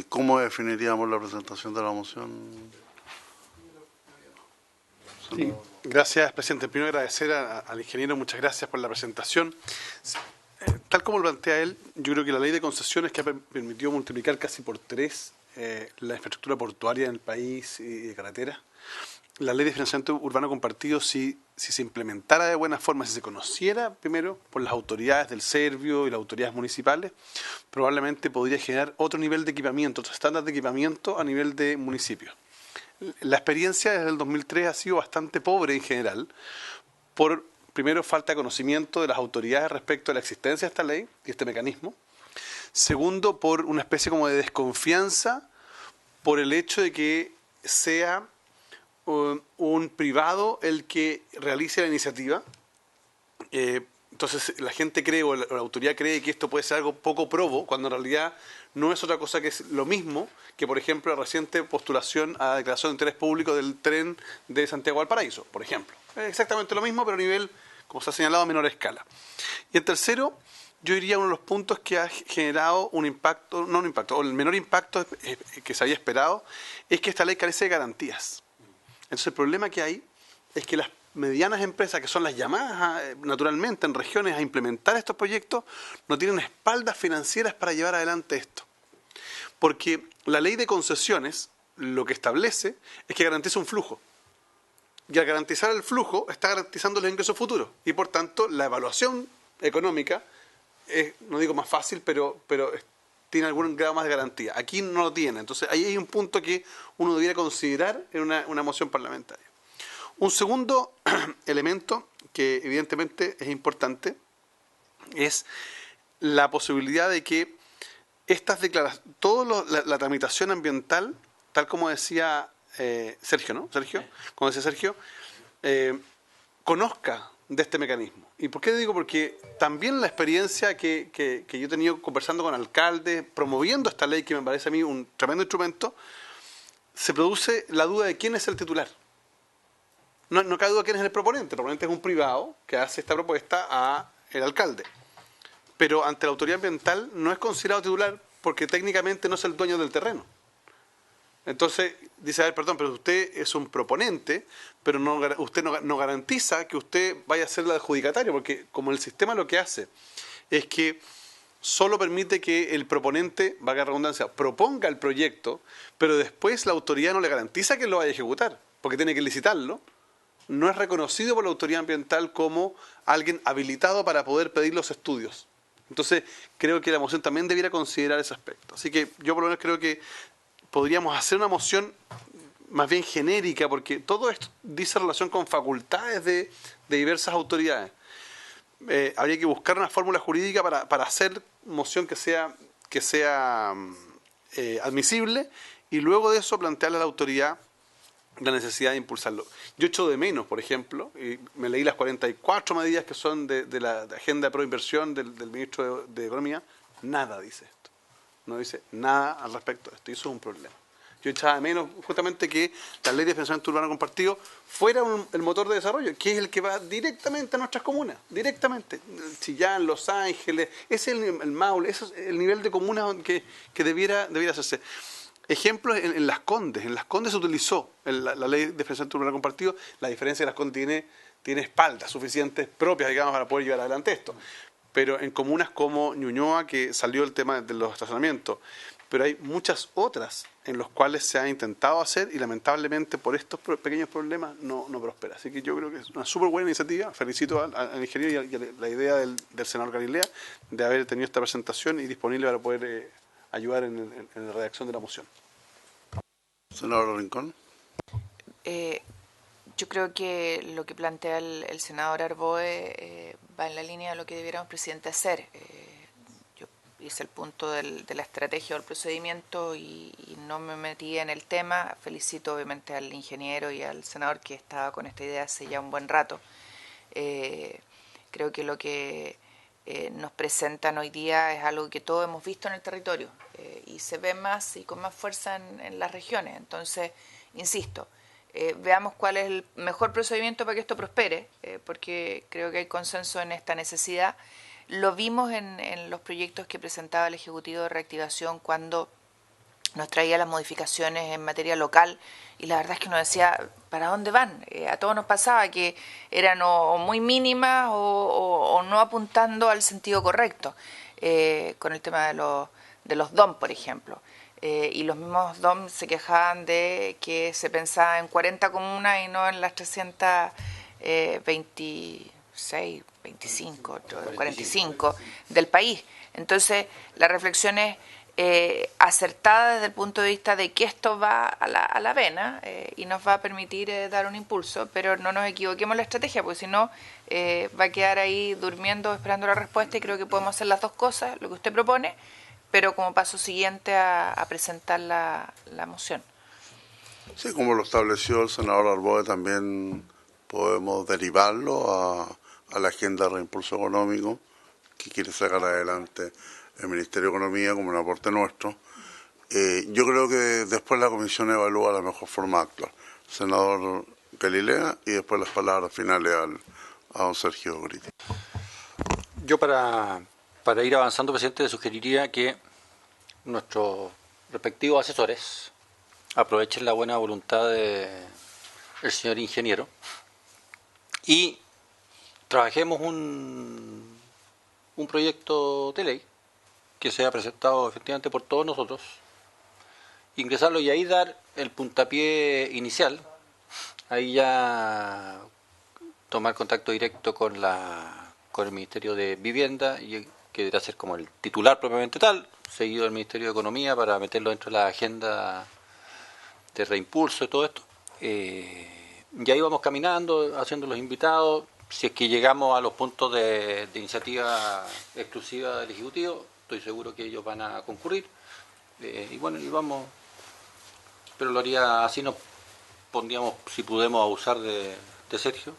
¿Cómo definiríamos la presentación de la moción? Sí, gracias, presidente. Primero agradecer al ingeniero, muchas gracias por la presentación. Tal como lo plantea él, yo creo que la ley de concesiones que ha permitido multiplicar casi por 3 la infraestructura portuaria en el país y de carretera, la ley de financiamiento urbano compartido, si se implementara de buena forma, si se conociera primero por las autoridades del Servio y las autoridades municipales, probablemente podría generar otro nivel de equipamiento, otro estándar de equipamiento a nivel de municipios. La experiencia desde el 2003 ha sido bastante pobre en general, por primero falta de conocimiento de las autoridades respecto a la existencia de esta ley y este mecanismo. Segundo, por una especie como de desconfianza por el hecho de que sea un privado el que realice la iniciativa. Entonces la gente cree, o la autoridad cree que esto puede ser algo poco probo, cuando en realidad no es otra cosa que es lo mismo que, por ejemplo, la reciente postulación a declaración de interés público del tren de Santiago al Paraíso, por ejemplo. Es exactamente lo mismo, pero a nivel, como se ha señalado, a menor escala. Y en tercero, yo diría uno de los puntos que ha generado un impacto, no un impacto, o el menor impacto que se había esperado, es que esta ley carece de garantías. Entonces el problema que hay es que las medianas empresas, que son las llamadas naturalmente en regiones a implementar estos proyectos, no tienen espaldas financieras para llevar adelante esto. Porque la ley de concesiones lo que establece es que garantiza un flujo. Y al garantizar el flujo, está garantizando los ingresos futuros. Y por tanto, la evaluación económica es, no digo más fácil, pero tiene algún grado más de garantía. Aquí no lo tiene. Entonces, ahí hay un punto que uno debiera considerar en una moción parlamentaria. Un segundo elemento que evidentemente es importante es la posibilidad de que estas declaraciones, la tramitación ambiental, tal como decía Sergio, ¿no? Como decía Sergio, conozca de este mecanismo. ¿Y por qué digo? Porque también la experiencia que yo he tenido conversando con alcaldes, promoviendo esta ley, que me parece a mí un tremendo instrumento, se produce la duda de quién es el titular. No cabe duda quién es el proponente. El proponente es un privado que hace esta propuesta al alcalde. Pero ante la autoridad ambiental no es considerado titular porque técnicamente no es el dueño del terreno. Entonces dice, a ver, perdón, pero usted es un proponente, pero usted no garantiza que usted vaya a ser el adjudicatario, porque como el sistema lo que hace es que solo permite que el proponente, valga la redundancia, proponga el proyecto, pero después la autoridad no le garantiza que lo vaya a ejecutar, porque tiene que licitarlo. No es reconocido por la autoridad ambiental como alguien habilitado para poder pedir los estudios. Entonces, creo que la moción también debiera considerar ese aspecto. Así que yo por lo menos creo que podríamos hacer una moción más bien genérica, porque todo esto dice relación con facultades de diversas autoridades. Habría que buscar una fórmula jurídica para hacer moción que sea admisible, y luego de eso plantearle a la autoridad la necesidad de impulsarlo. Yo echo de menos, por ejemplo, y me leí las 44 medidas que son de la agenda de proinversión del ministro de Economía, nada dice esto. No dice nada al respecto de esto, y eso es un problema. Yo echaba de menos justamente que la ley de financiamiento urbano compartido fuera el motor de desarrollo, que es el que va directamente a nuestras comunas, directamente. Chillán, Los Ángeles, ese es el Maule, ese es el nivel de comunas que debiera hacerse. Ejemplos en Las Condes. En Las Condes se utilizó la ley de financiamiento urbano compartido. La diferencia es que Las Condes tiene espaldas suficientes propias, digamos, para poder llevar adelante esto. Pero en comunas como Ñuñoa, que salió el tema de los estacionamientos, pero hay muchas otras en las cuales se ha intentado hacer y lamentablemente por estos pequeños problemas no prospera. Así que yo creo que es una súper buena iniciativa. Felicito al ingeniero y a la idea del senador Galilea de haber tenido esta presentación y disponible para poder ayudar en la redacción de la moción. Senador Rincón. Yo creo que lo que plantea el senador Arboe va en la línea de lo que debiéramos, presidente, hacer. Yo hice el punto de la estrategia o el procedimiento y no me metí en el tema. Felicito obviamente al ingeniero y al senador que estaba con esta idea hace ya un buen rato. Creo que lo que nos presentan hoy día es algo que todos hemos visto en el territorio y se ve más y con más fuerza en las regiones. Entonces, insisto, veamos cuál es el mejor procedimiento para que esto prospere, porque creo que hay consenso en esta necesidad. Lo vimos en los proyectos que presentaba el Ejecutivo de Reactivación cuando nos traía las modificaciones en materia local y la verdad es que nos decía para dónde van. A todos nos pasaba que eran o muy mínimas o no apuntando al sentido correcto, con el tema de los DOM, por ejemplo. Y los mismos DOM se quejaban de que se pensaba en 40 comunas y no en las 326, 25, 45 del país. Entonces, la reflexión es acertada desde el punto de vista de que esto va a la vena y nos va a permitir dar un impulso, pero no nos equivoquemos en la estrategia, porque si no va a quedar ahí durmiendo esperando la respuesta, y creo que podemos hacer las dos cosas, lo que usted propone, pero como paso siguiente a presentar la moción. Sí, como lo estableció el senador Arboe, también podemos derivarlo a la agenda de reimpulso económico que quiere sacar adelante el Ministerio de Economía como un aporte nuestro. Yo creo que después la comisión evalúa la mejor forma de actuar. Senador Galilea, y después las palabras finales a don Sergio Gorriti. Yo para ir avanzando, presidente, sugeriría que nuestros respectivos asesores aprovechen la buena voluntad del señor ingeniero y trabajemos un proyecto de ley que sea presentado efectivamente por todos nosotros, ingresarlo y ahí dar el puntapié inicial, ahí ya tomar contacto directo con el Ministerio de Vivienda, y que deberá ser como el titular propiamente tal, seguido del Ministerio de Economía para meterlo dentro de la agenda de reimpulso y todo esto. Y ahí vamos caminando, haciendo los invitados. Si es que llegamos a los puntos de iniciativa exclusiva del Ejecutivo, estoy seguro que ellos van a concurrir. Y bueno, y vamos. Pero lo haría así, nos pondríamos, si pudimos abusar de Sergio,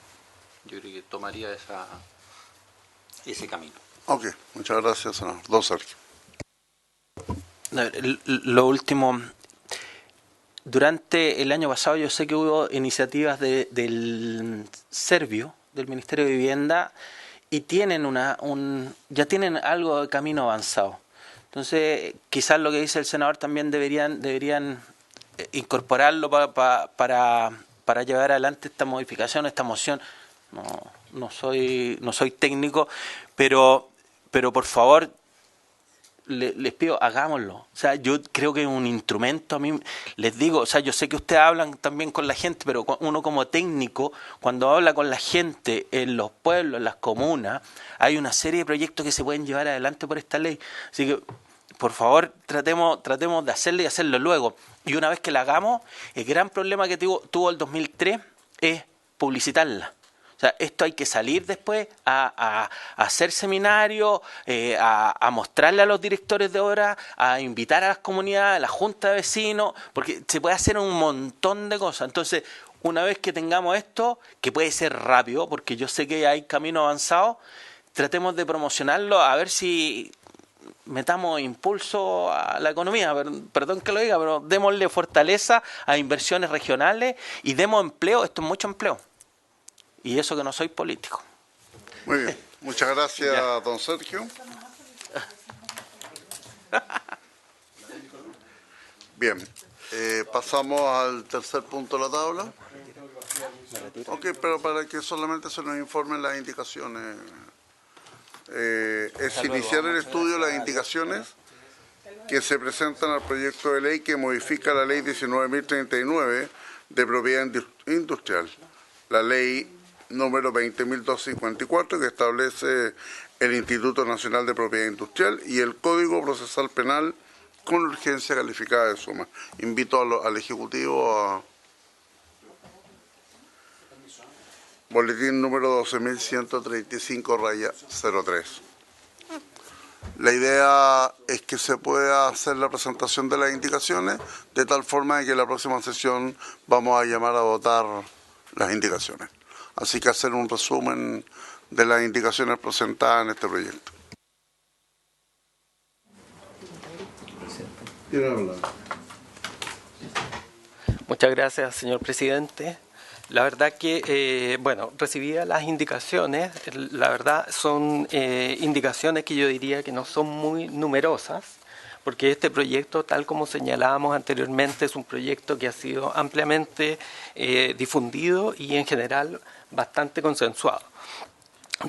yo creo que tomaría ese camino. Ok, muchas gracias, senador. Don Sergio. Lo último, durante el año pasado yo sé que hubo iniciativas del Servio, del Ministerio de Vivienda, y tienen ya tienen algo de camino avanzado. Entonces, quizás lo que dice el senador también deberían incorporarlo para llevar adelante esta modificación, esta moción. No soy técnico, pero por favor les pido, hagámoslo. O sea, yo creo que es un instrumento. A mí les digo, o sea, yo sé que ustedes hablan también con la gente, pero uno como técnico, cuando habla con la gente en los pueblos, en las comunas, hay una serie de proyectos que se pueden llevar adelante por esta ley. Así que, por favor, tratemos de hacerlo y hacerlo luego. Y una vez que la hagamos, el gran problema que tuvo el 2003 es publicitarla. O sea, esto hay que salir después a hacer seminarios, a mostrarle a los directores de obra, a invitar a las comunidades, a la junta de vecinos, porque se puede hacer un montón de cosas. Entonces, una vez que tengamos esto, que puede ser rápido, porque yo sé que hay camino avanzado, tratemos de promocionarlo, a ver si metamos impulso a la economía, perdón que lo diga, pero démosle fortaleza a inversiones regionales y demos empleo, esto es mucho empleo. Y eso que no soy político. Muy bien, muchas gracias, don Sergio. Bien, pasamos al tercer punto de la tabla. Ok, pero para que solamente se nos informen las indicaciones. Es iniciar el estudio de las indicaciones que se presentan al proyecto de ley que modifica la ley 19.039 de propiedad industrial, la ley número 20.254 que establece el Instituto Nacional de Propiedad Industrial y el Código Procesal Penal con urgencia calificada de suma. Invito al Ejecutivo a boletín número 12.135-03. La idea es que se pueda hacer la presentación de las indicaciones de tal forma que en la próxima sesión vamos a llamar a votar las indicaciones. Así que hacer un resumen de las indicaciones presentadas en este proyecto. Muchas gracias, señor presidente. La verdad que, recibía las indicaciones, la verdad son indicaciones que yo diría que no son muy numerosas, porque este proyecto, tal como señalábamos anteriormente, es un proyecto que ha sido ampliamente difundido y en general bastante consensuado.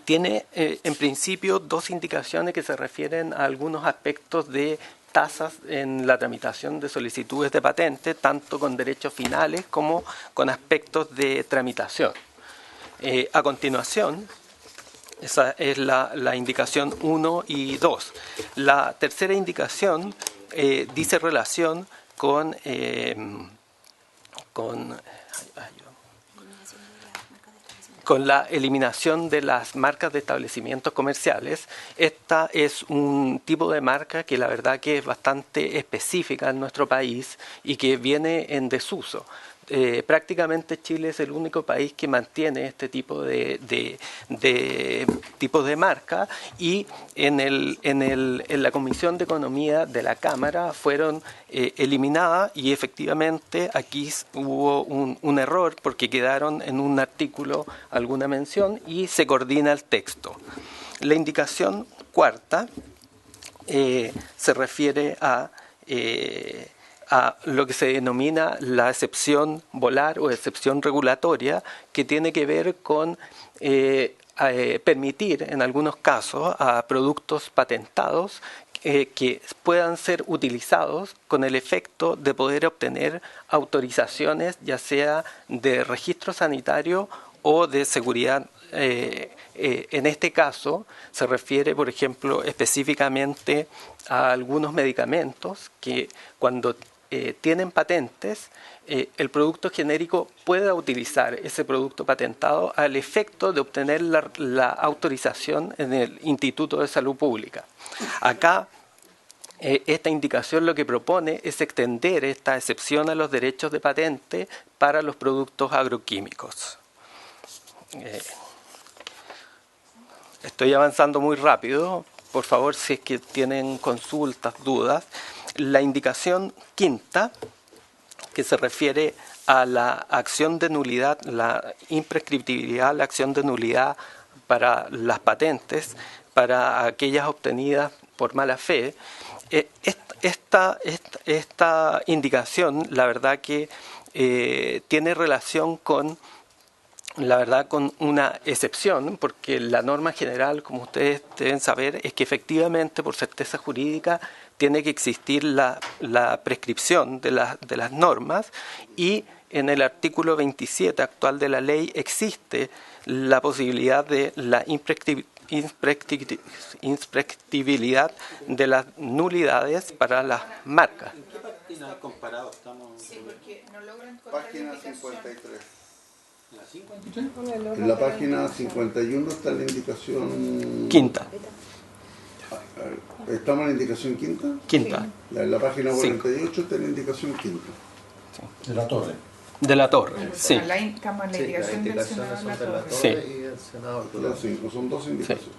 Tiene en principio dos indicaciones que se refieren a algunos aspectos de tasas en la tramitación de solicitudes de patente, tanto con derechos finales como con aspectos de tramitación. A continuación, esa es la indicación 1 y 2. La tercera indicación dice relación con la eliminación de las marcas de establecimientos comerciales. Esta es un tipo de marca que la verdad que es bastante específica en nuestro país y que viene en desuso. Prácticamente Chile es el único país que mantiene este tipo de tipos de marca y en la Comisión de Economía de la Cámara fueron eliminadas y efectivamente aquí hubo un error porque quedaron en un artículo alguna mención y se coordina el texto. La indicación cuarta se refiere a lo que se denomina la excepción volar o excepción regulatoria, que tiene que ver con permitir en algunos casos a productos patentados que puedan ser utilizados con el efecto de poder obtener autorizaciones ya sea de registro sanitario o de seguridad. En este caso se refiere, por ejemplo, específicamente a algunos medicamentos que cuando tienen patentes, el producto genérico pueda utilizar ese producto patentado al efecto de obtener la autorización en el Instituto de Salud Pública. Acá, esta indicación lo que propone es extender esta excepción a los derechos de patente para los productos agroquímicos. Estoy avanzando muy rápido, por favor, si es que tienen consultas, dudas. La indicación quinta, que se refiere a la acción de nulidad, la imprescriptibilidad, la acción de nulidad para las patentes, para aquellas obtenidas por mala fe. Esta indicación, la verdad que tiene relación con una excepción, porque la norma general, como ustedes deben saber, es que efectivamente por certeza jurídica tiene que existir la prescripción de las normas y en el artículo 27 actual de la ley existe la posibilidad de la imprescriptibilidad de las nulidades para las marcas. ¿En qué página comparado estamos? Sí, porque no logro encontrar Página la indicación. 53. ¿La 53? En la página 51 está la indicación... Quinta. ¿Estamos en la indicación quinta? Quinta. En la página Cinco. 48 está la indicación quinta. De la torre. De la torre, sí. Estamos en la Sí, las indicación del indicaciones senador son de la Latorre. Sí. torre y el senador. Las cinco, son dos indicaciones.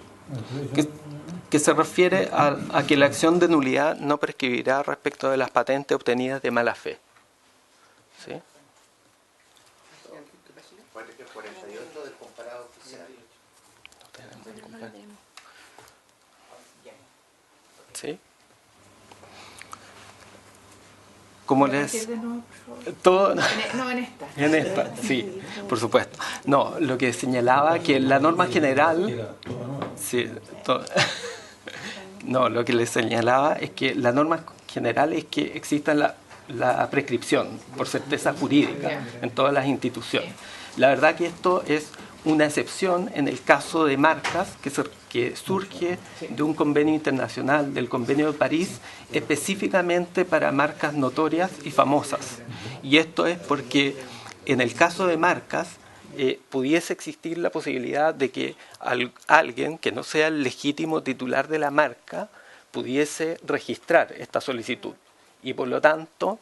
Que se refiere a que la acción de nulidad no prescribirá respecto de las patentes obtenidas de mala fe. ¿Sí? 48 del comparado oficial. ¿Sí? Como les... Repetir de nuevo, por favor. Todo... No, en esta. En esta, sí, por supuesto. No, lo que señalaba que la norma general... Sí, no, lo que les señalaba es que la norma general es que exista la prescripción por certeza jurídica en todas las instituciones. La verdad que esto es una excepción en el caso de marcas que surge de un convenio internacional, del Convenio de París, específicamente para marcas notorias y famosas. Y esto es porque en el caso de marcas pudiese existir la posibilidad de que alguien que no sea el legítimo titular de la marca pudiese registrar esta solicitud. Y por lo tanto,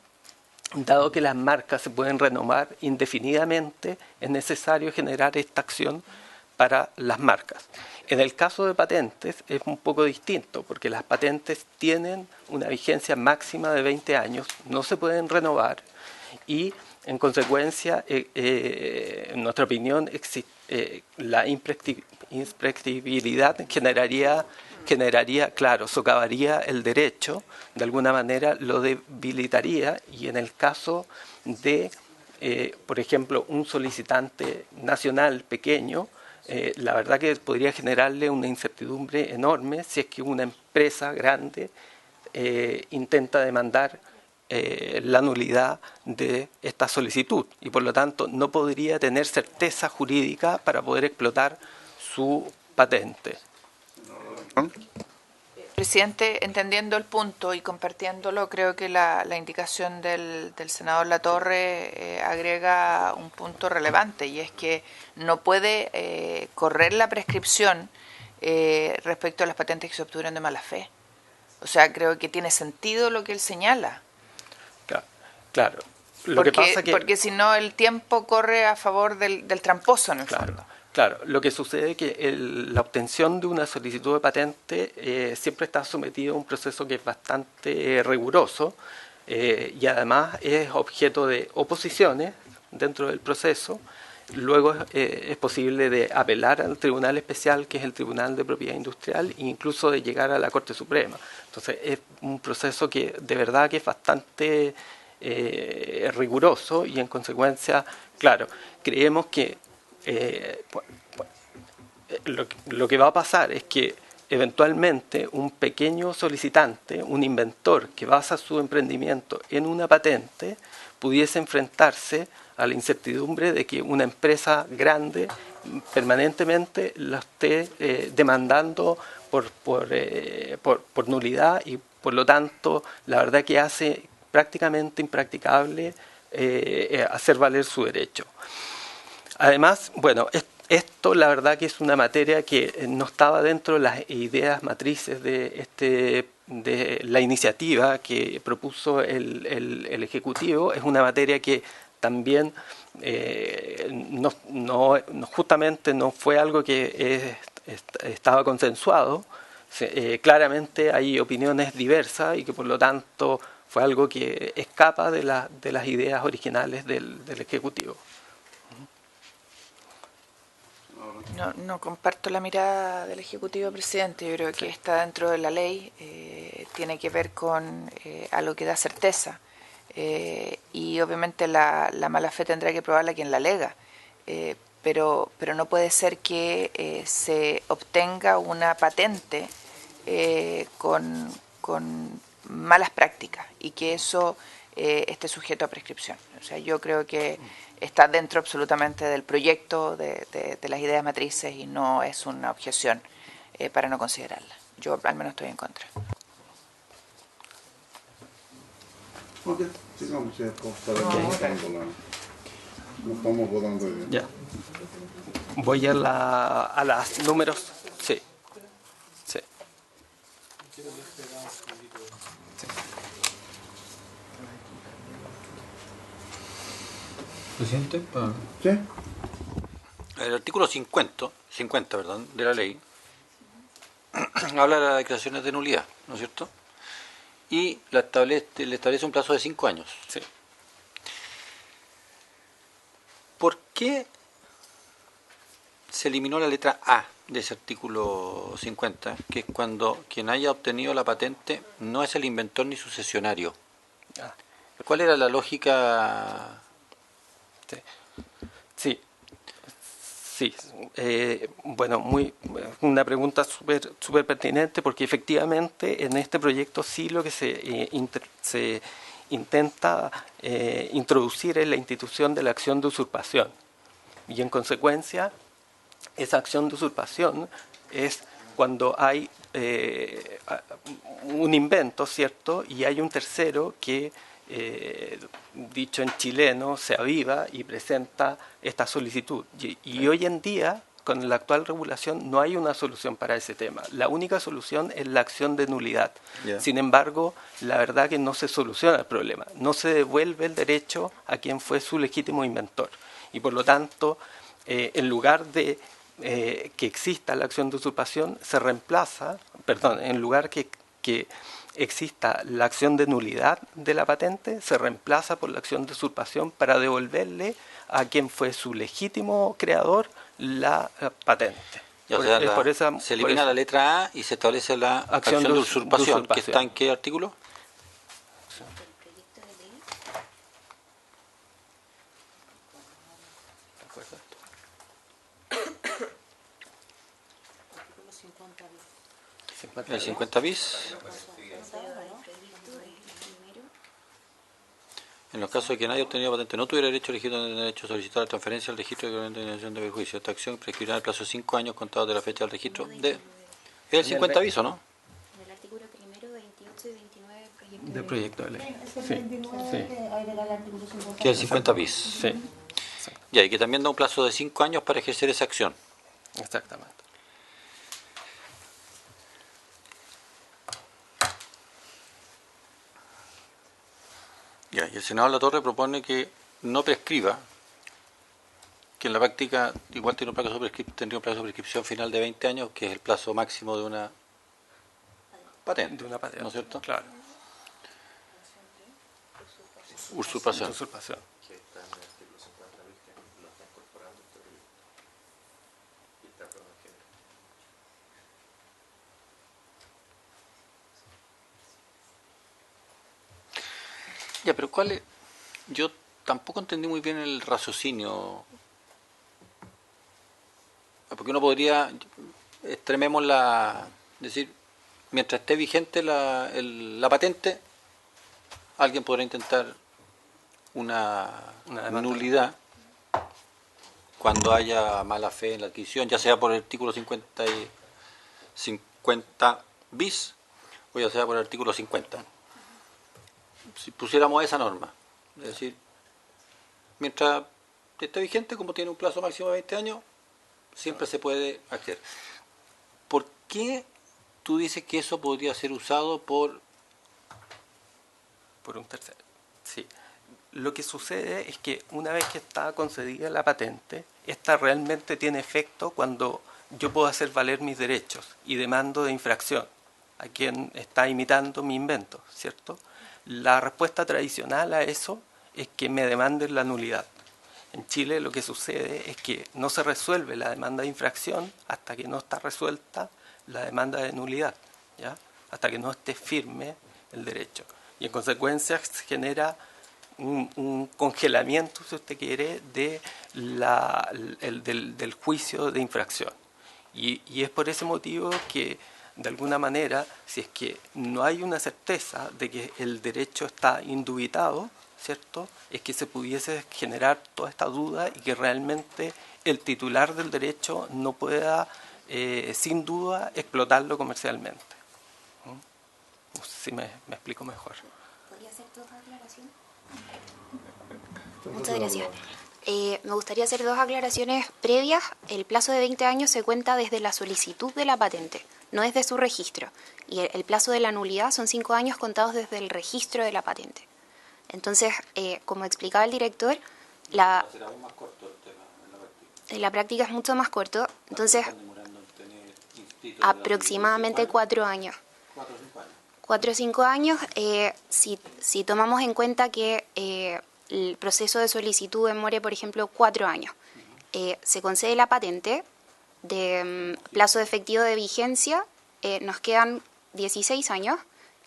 dado que las marcas se pueden renovar indefinidamente, es necesario generar esta acción para las marcas. En el caso de patentes es un poco distinto, porque las patentes tienen una vigencia máxima de 20 años, no se pueden renovar y, en consecuencia, en nuestra opinión, la imprescriptibilidad generaría, claro, socavaría el derecho, de alguna manera lo debilitaría, y en el caso de, por ejemplo, un solicitante nacional pequeño, la verdad que podría generarle una incertidumbre enorme si es que una empresa grande intenta demandar la nulidad de esta solicitud, y por lo tanto no podría tener certeza jurídica para poder explotar su patente. Presidente, entendiendo el punto y compartiéndolo, creo que la indicación del senador Latorre agrega un punto relevante, y es que no puede correr la prescripción respecto a las patentes que se obtuvieron de mala fe. O sea, creo que tiene sentido lo que él señala. Claro. Que pasa porque si no, el tiempo corre a favor del tramposo en el fondo. Claro, lo que sucede es que la obtención de una solicitud de patente siempre está sometido a un proceso que es bastante riguroso y además es objeto de oposiciones dentro del proceso. Luego es posible de apelar al Tribunal Especial, que es el Tribunal de Propiedad Industrial, e incluso de llegar a la Corte Suprema. Entonces es un proceso que de verdad que es bastante riguroso, y en consecuencia, claro, creemos que lo que va a pasar es que eventualmente un pequeño solicitante, un inventor que basa su emprendimiento en una patente, pudiese enfrentarse a la incertidumbre de que una empresa grande permanentemente lo esté demandando por nulidad, y por lo tanto la verdad que hace prácticamente impracticable hacer valer su derecho. Además, bueno, esto la verdad que es una materia que no estaba dentro de las ideas matrices de la iniciativa que propuso el Ejecutivo. Es una materia que también justamente no fue algo que estaba consensuado. Claramente hay opiniones diversas, y que por lo tanto fue algo que escapa de las ideas originales del Ejecutivo. No comparto la mirada del Ejecutivo, presidente. Yo creo que está dentro de la ley, tiene que ver con algo que da certeza, y obviamente la mala fe tendrá que probarla quien la alega, pero no puede ser que se obtenga una patente con malas prácticas y que eso esté sujeto a prescripción. O sea, yo creo que está dentro absolutamente del proyecto, de las ideas matrices, y no es una objeción para no considerarla. Yo al menos estoy en contra. Ok, sigamos, sí, no estamos votando bien. Ya. Voy a las números. Sí. Sí. Presidente, ¿Sí? El artículo 50, perdón, de la ley habla de las declaraciones de nulidad, ¿no es cierto? Y le establece un plazo de 5 años. Sí. ¿Por qué se eliminó la letra A de ese artículo 50, que es cuando quien haya obtenido la patente no es el inventor ni sucesionario? Ah. ¿Cuál era la lógica? Sí. Sí. Bueno, una pregunta súper pertinente, porque efectivamente en este proyecto sí lo que se intenta introducir es la institución de la acción de usurpación. Y en consecuencia, esa acción de usurpación es cuando hay un invento, ¿cierto? Y hay un tercero que, dicho en chileno, se aviva y presenta esta solicitud. Y hoy en día, con la actual regulación, no hay una solución para ese tema. La única solución es la acción de nulidad. Yeah. Sin embargo, la verdad que no se soluciona el problema. No se devuelve el derecho a quien fue su legítimo inventor. Y por lo tanto, en lugar de que exista la acción de usurpación, se reemplaza, en lugar que exista la acción de nulidad de la patente, se reemplaza por la acción de usurpación para devolverle a quien fue su legítimo creador la patente. Se elimina la letra A y se establece la acción de usurpación, que está en qué artículo? El 50 bis. En los casos de que nadie obtenido patente no tuviera derecho a solicitar la transferencia al registro de declaración de perjuicio. Esta acción prescribirá en el plazo de 5 años contados de la fecha del registro de... ¿Es el 50 bis o no? En el artículo primero, 28 y 29 del proyecto de ley. Sí. Que es el 50 bis. Sí. Ya, y que también da un plazo de 5 años para ejercer esa acción. Exactamente. Ya, y el senador Latorre propone que no prescriba, que en la práctica igual tendría un plazo de prescripción final de 20 años, que es el plazo máximo de una patente, ¿no es cierto? Claro. Usurpación. Ya, pero ¿cuál es? Yo tampoco entendí muy bien el raciocinio. Porque uno podría, extrememos decir, mientras esté vigente la patente, alguien podrá intentar una nulidad cuando haya mala fe en la adquisición, ya sea por el artículo 50 bis o ya sea por el artículo 50. Si pusiéramos esa norma, es decir, mientras esté vigente, como tiene un plazo máximo de 20 años, siempre se puede acceder. ¿Por qué tú dices que eso podría ser usado por un tercero? Sí. Lo que sucede es que una vez que está concedida la patente, esta realmente tiene efecto cuando yo puedo hacer valer mis derechos y demando de infracción a quien está imitando mi invento, ¿cierto? La respuesta tradicional a eso es que me demanden la nulidad. En Chile lo que sucede es que no se resuelve la demanda de infracción hasta que no está resuelta la demanda de nulidad, ¿ya? Hasta que no esté firme el derecho. Y en consecuencia se genera un congelamiento, si usted quiere, del juicio de infracción. Y es por ese motivo que, de alguna manera, si es que no hay una certeza de que el derecho está indubitado, ¿cierto?, es que se pudiese generar toda esta duda y que realmente el titular del derecho no pueda sin duda explotarlo comercialmente. No sé si me explico mejor. ¿Podría hacer dos aclaraciones? Muchas gracias. Me gustaría hacer dos aclaraciones previas. El plazo de 20 años se cuenta desde la solicitud de la patente, no desde su registro. Y el plazo de la nulidad son 5 años contados desde el registro de la patente. Entonces, como explicaba el director, Será aún más corto el tema en la práctica es mucho más corto. Entonces, aproximadamente 4 años. 4 o 5 años. 4 o 5 años, si tomamos en cuenta que el proceso de solicitud demore, por ejemplo, 4 años, se concede la patente de plazo efectivo de vigencia, nos quedan 16 años,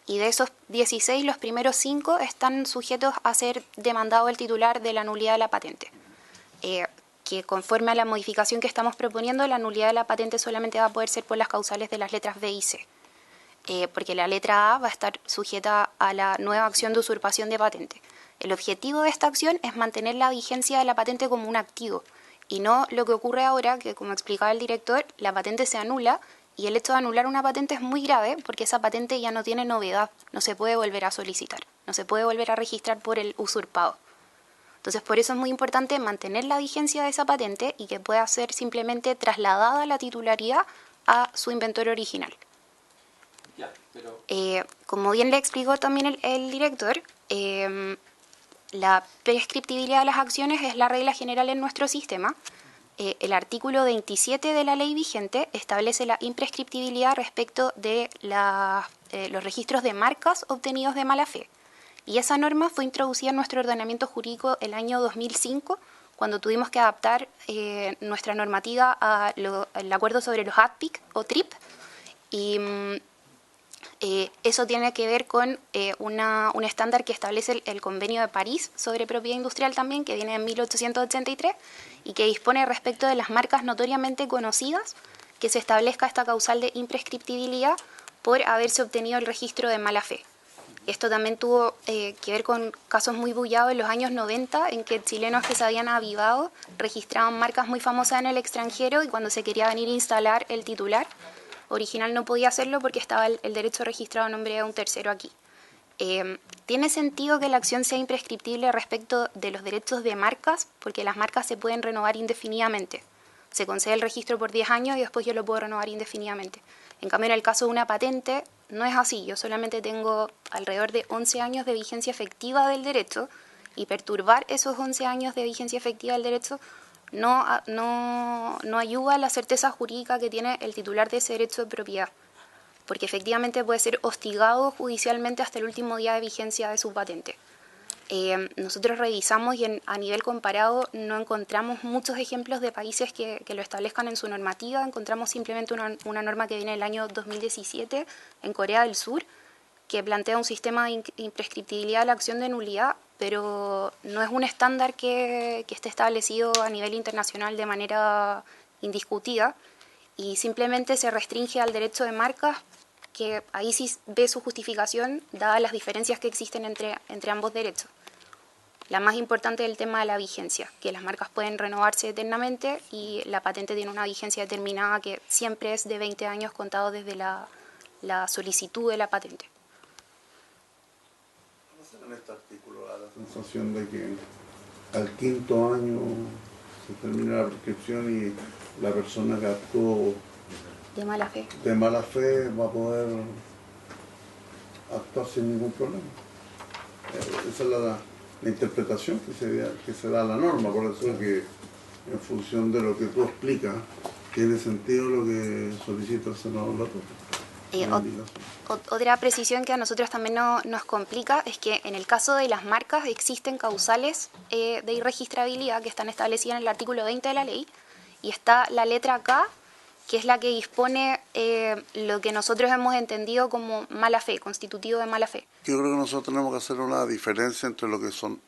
y de esos 16, los primeros 5 están sujetos a ser demandado el titular de la nulidad de la patente. Que conforme a la modificación que estamos proponiendo, la nulidad de la patente solamente va a poder ser por las causales de las letras B y C. Porque la letra A va a estar sujeta a la nueva acción de usurpación de patente. El objetivo de esta acción es mantener la vigencia de la patente como un activo, y no lo que ocurre ahora, que como explicaba el director, la patente se anula, y el hecho de anular una patente es muy grave porque esa patente ya no tiene novedad, no se puede volver a solicitar, no se puede volver a registrar por el usurpado. Entonces, por eso es muy importante mantener la vigencia de esa patente y que pueda ser simplemente trasladada la titularidad a su inventor original. Como bien le explicó también el director, la prescriptibilidad de las acciones es la regla general en nuestro sistema. El artículo 27 de la ley vigente establece la imprescriptibilidad respecto de los registros de marcas obtenidos de mala fe. Y esa norma fue introducida en nuestro ordenamiento jurídico el año 2005, cuando tuvimos que adaptar nuestra normativa al acuerdo sobre los ADPIC o TRIP. Y eso tiene que ver con un estándar que establece el Convenio de París sobre propiedad industrial también, que viene en 1883, y que dispone respecto de las marcas notoriamente conocidas que se establezca esta causal de imprescriptibilidad por haberse obtenido el registro de mala fe. Esto también tuvo que ver con casos muy bullados en los años 90, en que chilenos que se habían avivado registraban marcas muy famosas en el extranjero, y cuando se quería venir a instalar el titular original no podía hacerlo porque estaba el derecho registrado a nombre de un tercero aquí. Tiene sentido que la acción sea imprescriptible respecto de los derechos de marcas, porque las marcas se pueden renovar indefinidamente. Se concede el registro por 10 años y después yo lo puedo renovar indefinidamente. En cambio, en el caso de una patente, no es así. Yo solamente tengo alrededor de 11 años de vigencia efectiva del derecho, y perturbar esos 11 años de vigencia efectiva del derecho no ayuda a la certeza jurídica que tiene el titular de ese derecho de propiedad, porque efectivamente puede ser hostigado judicialmente hasta el último día de vigencia de su patente. Nosotros revisamos y a nivel comparado no encontramos muchos ejemplos de países que lo establezcan en su normativa. Encontramos simplemente una norma que viene del año 2017 en Corea del Sur, que plantea un sistema de imprescriptibilidad de la acción de nulidad, pero no es un estándar que esté establecido a nivel internacional de manera indiscutida, y simplemente se restringe al derecho de marcas, que ahí sí ve su justificación, dadas las diferencias que existen entre ambos derechos. La más importante es el tema de la vigencia, que las marcas pueden renovarse eternamente y la patente tiene una vigencia determinada que siempre es de 20 años contado desde la solicitud de la patente. En este artículo da la sensación de que al 5.º año se termina la prescripción y la persona que actuó de mala fe va a poder actuar sin ningún problema. Esa es la interpretación que se da a la norma, por eso es que en función de lo que tú explicas tiene sentido lo que solicita el senador Latour. Otra precisión que a nosotros también nos complica es que en el caso de las marcas existen causales de irregistrabilidad que están establecidas en el artículo 20 de la ley, y está la letra K, que es la que dispone lo que nosotros hemos entendido como mala fe, constitutivo de mala fe. Yo creo que nosotros tenemos que hacer una diferencia entre lo que son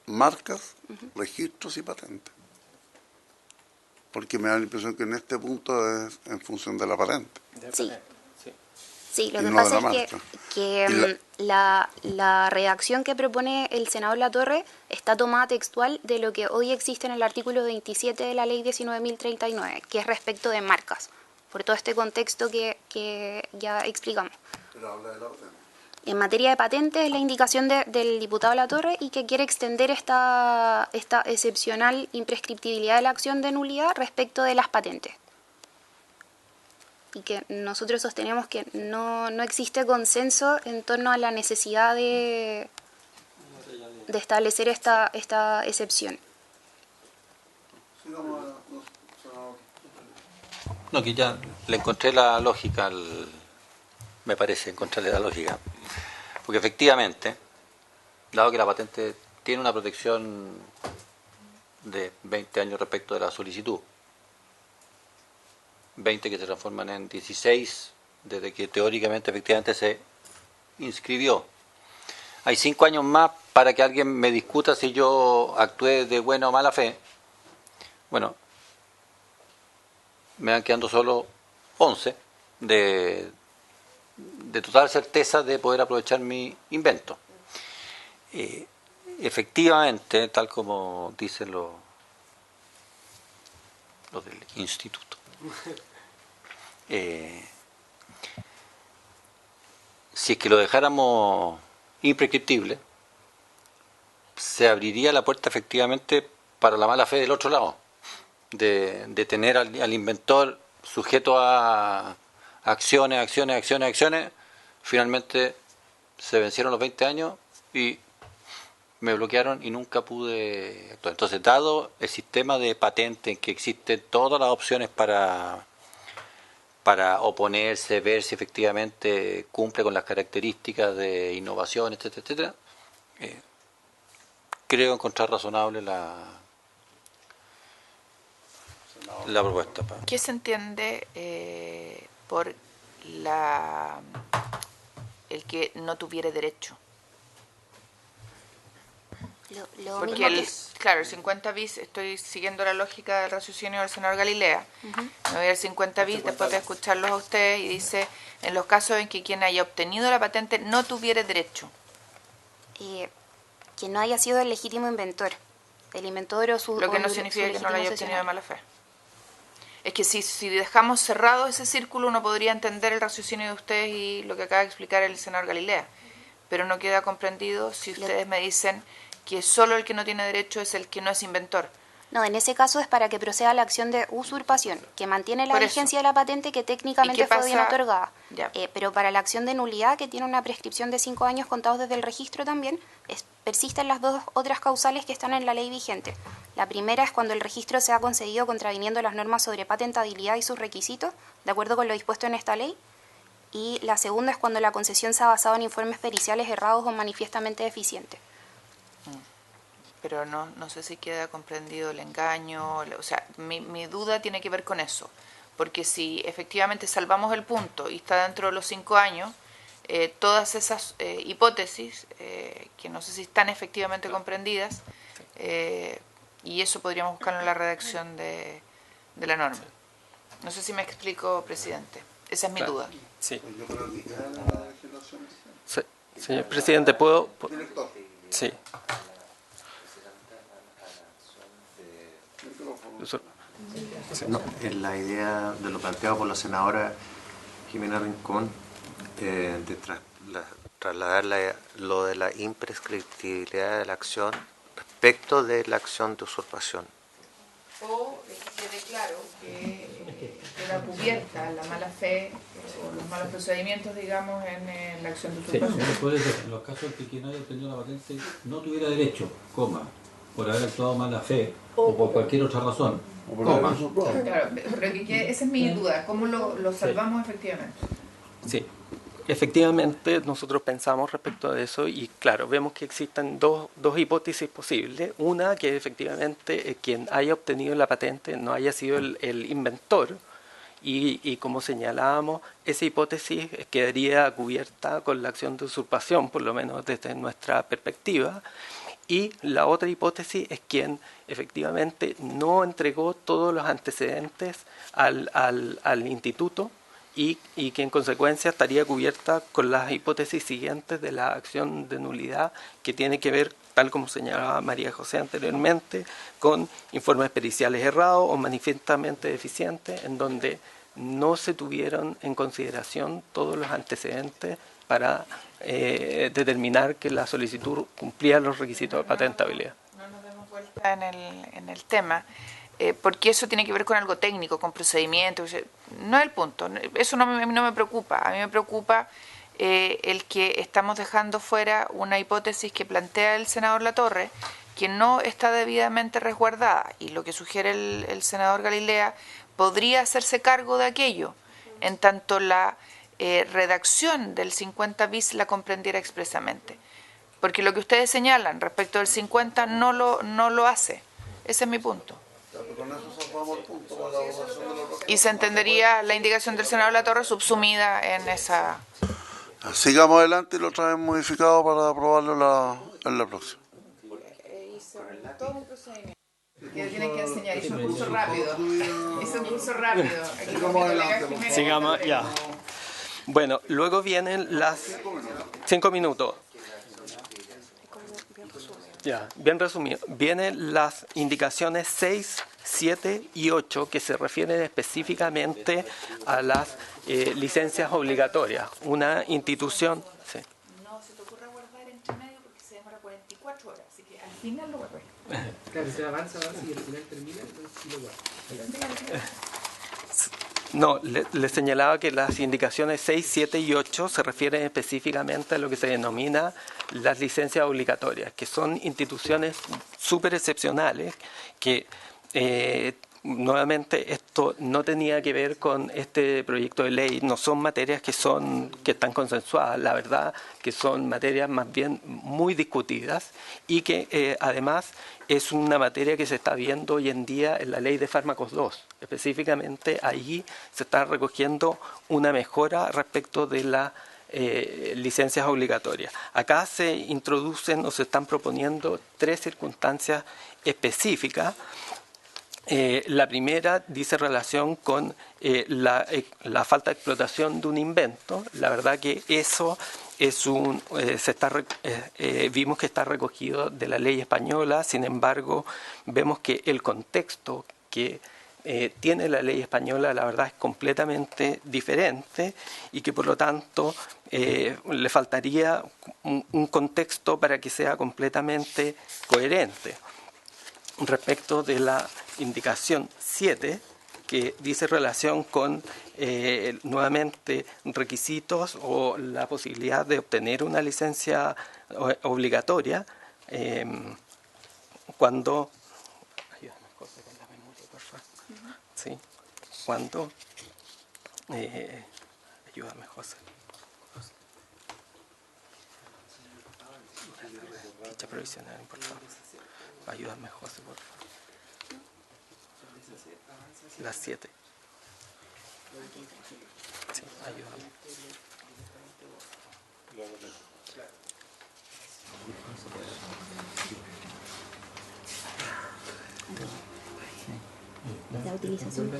marcas, registros y patentes. Porque me da la impresión que en este punto es en función de la patente. Sí. Sí, lo y que no pasa de la es marca. que la redacción que propone el senador Latorre está tomada textual de lo que hoy existe en el artículo 27 de la ley 19.039, que es respecto de marcas, por todo este contexto que ya explicamos. Pero habla de la orden. En materia de patentes, la indicación del diputado Latorre y que quiere extender esta excepcional imprescriptibilidad de la acción de nulidad respecto de las patentes. Y que nosotros sostenemos que no existe consenso en torno a la necesidad de establecer esta excepción. No, que ya le encontré la lógica, me parece encontrarle la lógica. Porque efectivamente, dado que la patente tiene una protección de 20 años respecto de la solicitud, 20 que se transforman en 16 desde que teóricamente efectivamente se inscribió. Hay 5 años más para que alguien me discuta si yo actué de buena o mala fe. Bueno, me van quedando solo 11 de total certeza de poder aprovechar mi invento. Efectivamente, tal como dicen los del instituto, si es que lo dejáramos imprescriptible, se abriría la puerta efectivamente para la mala fe del otro lado, de tener al inventor sujeto a acciones, finalmente se vencieron los 20 años y me bloquearon y nunca pude actuar. Entonces, dado el sistema de patente en que existen todas las opciones para oponerse, ver si efectivamente cumple con las características de innovación, etcétera, etcétera, creo encontrar razonable la propuesta. ¿Qué se entiende por el que no tuviera derecho? Porque el 50 bis, estoy siguiendo la lógica del raciocinio del senador Galilea, me voy al 50 bis después de escucharlos a ustedes y dice, en los casos en que quien haya obtenido la patente no tuviera derecho. Que no haya sido el legítimo inventor. El inventor o su... Lo que no significa que no lo haya obtenido de mala fe. Es que si dejamos cerrado ese círculo uno podría entender el raciocinio de ustedes y lo que acaba de explicar el senador Galilea, pero no queda comprendido si ustedes me dicen que solo el que no tiene derecho es el que no es inventor. No, en ese caso es para que proceda la acción de usurpación, que mantiene la vigencia de la patente que técnicamente fue bien otorgada. Pero para la acción de nulidad, que tiene una prescripción de 5 años contados desde el registro también, persisten las dos otras causales que están en la ley vigente. La primera es cuando el registro se ha concedido contraviniendo las normas sobre patentabilidad y sus requisitos, de acuerdo con lo dispuesto en esta ley. Y la segunda es cuando la concesión se ha basado en informes periciales errados o manifiestamente deficientes. Pero no sé si queda comprendido el engaño, o sea, mi duda tiene que ver con eso, porque si efectivamente salvamos el punto y está dentro de los 5 años, todas esas hipótesis, que no sé si están efectivamente comprendidas, y eso podríamos buscarlo en la redacción de la norma. No sé si me explico, presidente. Esa es mi duda. Sí. Señor presidente, ¿puedo? Sí. No, en la idea de lo planteado por la senadora Jimena Rincón, de trasladar lo de la imprescriptibilidad de la acción respecto de la acción de usurpación. O que quede claro que queda cubierta la mala fe o los malos procedimientos, digamos, en la acción de usurpación. Sí, puede ser. En los casos en que quien haya obtenido la patente no tuviera derecho, por haber actuado mala fe o por cualquier otra razón, Claro, pero esa es mi duda, ¿cómo lo salvamos efectivamente? Sí, efectivamente nosotros pensamos respecto a eso y claro, vemos que existen dos hipótesis posibles. Una, que efectivamente quien haya obtenido la patente no haya sido el inventor y como señalábamos, esa hipótesis quedaría cubierta con la acción de usurpación, por lo menos desde nuestra perspectiva. Y la otra hipótesis es quien efectivamente no entregó todos los antecedentes al instituto y que en consecuencia estaría cubierta con las hipótesis siguientes de la acción de nulidad, que tiene que ver, tal como señalaba María José anteriormente, con informes periciales errados o manifiestamente deficientes, en donde no se tuvieron en consideración todos los antecedentes para determinar que la solicitud cumplía los requisitos de patentabilidad. No nos demos vuelta en el tema, porque eso tiene que ver con algo técnico, con procedimientos. No es el punto, eso no me preocupa. A mí me preocupa el que estamos dejando fuera una hipótesis que plantea el senador Latorre, que no está debidamente resguardada, y lo que sugiere el senador Galilea podría hacerse cargo de aquello, en tanto la redacción del 50 bis la comprendiera expresamente. Porque lo que ustedes señalan respecto del 50 no lo hace. Ese es mi punto. Y se entendería la indicación del senador Latorre subsumida en esa... Sigamos adelante y lo traen modificado para aprobarlo en la próxima. Todo un procedimiento. Que tienen que enseñar, hizo un curso rápido. Hizo un curso rápido. Sigamos adelante. Sigamos, ya. Bueno, luego vienen las 5 minutos. Ya, bien resumido. Vienen las indicaciones 6, 7 y 8 que se refieren específicamente a las licencias obligatorias. Una institución... Sí. No se te ocurra guardar entre medio porque se demora 44 horas, así que al final lo guardas. Claro, se avanza y al final termina, entonces sí lo guarda. No, le señalaba que las indicaciones 6, 7 y 8 se refieren específicamente a lo que se denomina las licencias obligatorias, que son instituciones súper excepcionales que nuevamente esto no tenía que ver con este proyecto de ley, no son materias que están consensuadas, la verdad que son materias más bien muy discutidas y que además es una materia que se está viendo hoy en día en la ley de fármacos 2. Específicamente allí se está recogiendo una mejora respecto de las licencias obligatorias. Acá se introducen o se están proponiendo 3 circunstancias específicas. La primera dice relación con la falta de explotación de un invento. La verdad que eso es vimos que está recogido de la ley española. Sin embargo, vemos que el contexto que tiene la ley española, la verdad, es completamente diferente y que por lo tanto le faltaría un contexto para que sea completamente coherente. Respecto de la indicación 7, que dice relación con nuevamente requisitos o la posibilidad de obtener una licencia obligatoria cuando... Ayúdame, José, con la memoria, por favor. Sí, cuando... ayúdame, José. Fecha provisional, por favor. Ayúdame, José, por favor. Las 7. Sí, ayúdame. La utilización de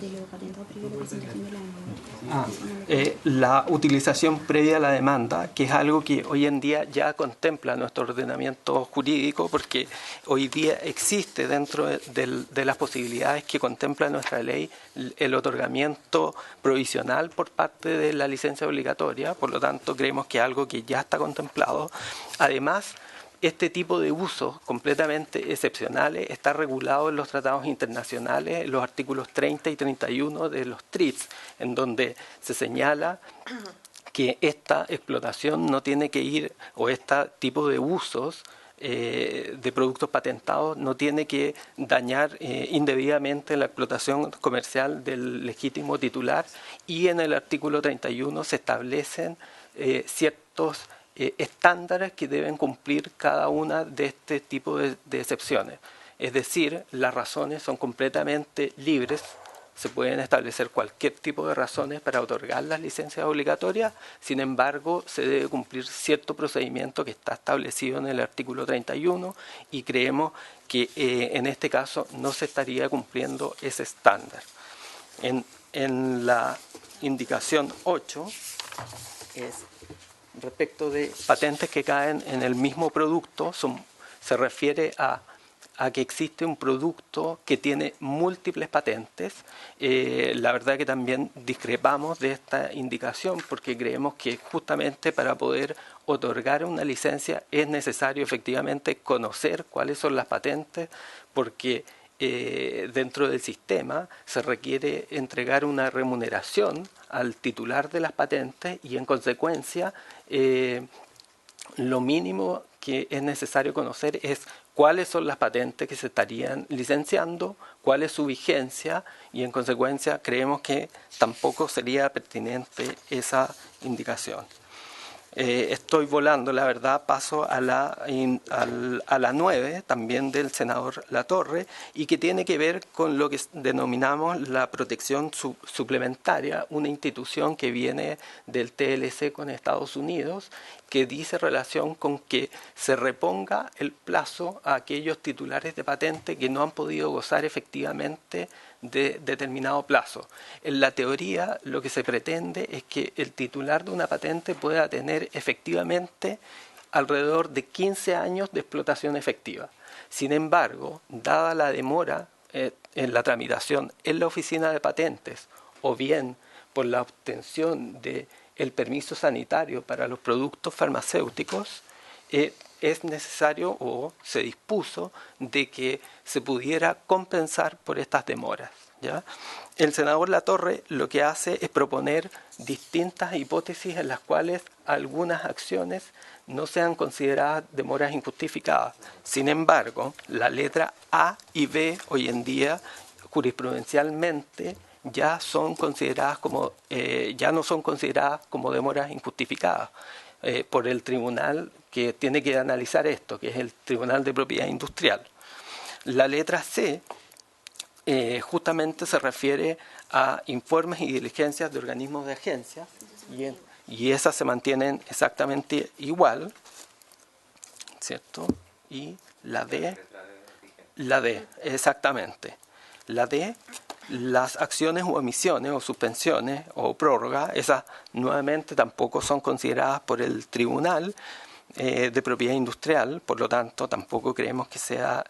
lo patentado previo a la presentación de la demanda. La utilización previa a la demanda, que es algo que hoy en día ya contempla nuestro ordenamiento jurídico, porque hoy día existe dentro de las posibilidades que contempla nuestra ley el otorgamiento provisional por parte de la licencia obligatoria. Por lo tanto, creemos que es algo que ya está contemplado. Además, este tipo de usos completamente excepcionales está regulado en los tratados internacionales, en los artículos 30 y 31 de los TRIPS, en donde se señala que esta explotación no tiene que ir, o este tipo de usos de productos patentados no tiene que dañar indebidamente la explotación comercial del legítimo titular, y en el artículo 31 se establecen ciertos estándares que deben cumplir cada una de este tipo de excepciones. Es decir, las razones son completamente libres, se pueden establecer cualquier tipo de razones para otorgar las licencias obligatorias, sin embargo, se debe cumplir cierto procedimiento que está establecido en el artículo 31 y creemos que en este caso no se estaría cumpliendo ese estándar. En la indicación 8 es respecto de patentes que caen en el mismo producto, se refiere a que existe un producto que tiene múltiples patentes. La verdad que también discrepamos de esta indicación porque creemos que justamente para poder otorgar una licencia es necesario efectivamente conocer cuáles son las patentes, porque dentro del sistema se requiere entregar una remuneración al titular de las patentes y en consecuencia lo mínimo que es necesario conocer es cuáles son las patentes que se estarían licenciando, cuál es su vigencia y en consecuencia creemos que tampoco sería pertinente esa indicación. Estoy volando, la verdad, paso a la 9, también del senador Latorre, y que tiene que ver con lo que denominamos la protección suplementaria, una institución que viene del TLC con Estados Unidos, que dice relación con que se reponga el plazo a aquellos titulares de patente que no han podido gozar efectivamente de determinado plazo. En la teoría lo que se pretende es que el titular de una patente pueda tener efectivamente alrededor de 15 años de explotación efectiva. Sin embargo, dada la demora en la tramitación en la oficina de patentes o bien por la obtención del permiso sanitario para los productos farmacéuticos, es necesario o se dispuso de que se pudiera compensar por estas demoras, ¿ya? El senador Latorre lo que hace es proponer distintas hipótesis en las cuales algunas acciones no sean consideradas demoras injustificadas. Sin embargo, la letra A y B hoy en día jurisprudencialmente ya son consideradas como ya no son consideradas como demoras injustificadas por el tribunal que tiene que analizar esto, que es el Tribunal de Propiedad Industrial. La letra C justamente se refiere a informes y diligencias de organismos de agencias y esas se mantienen exactamente igual, ¿cierto? Y la D, exactamente. La D, las acciones u omisiones o suspensiones o prórroga, esas nuevamente tampoco son consideradas por el Tribunal de Propiedad Industrial, por lo tanto tampoco creemos que sea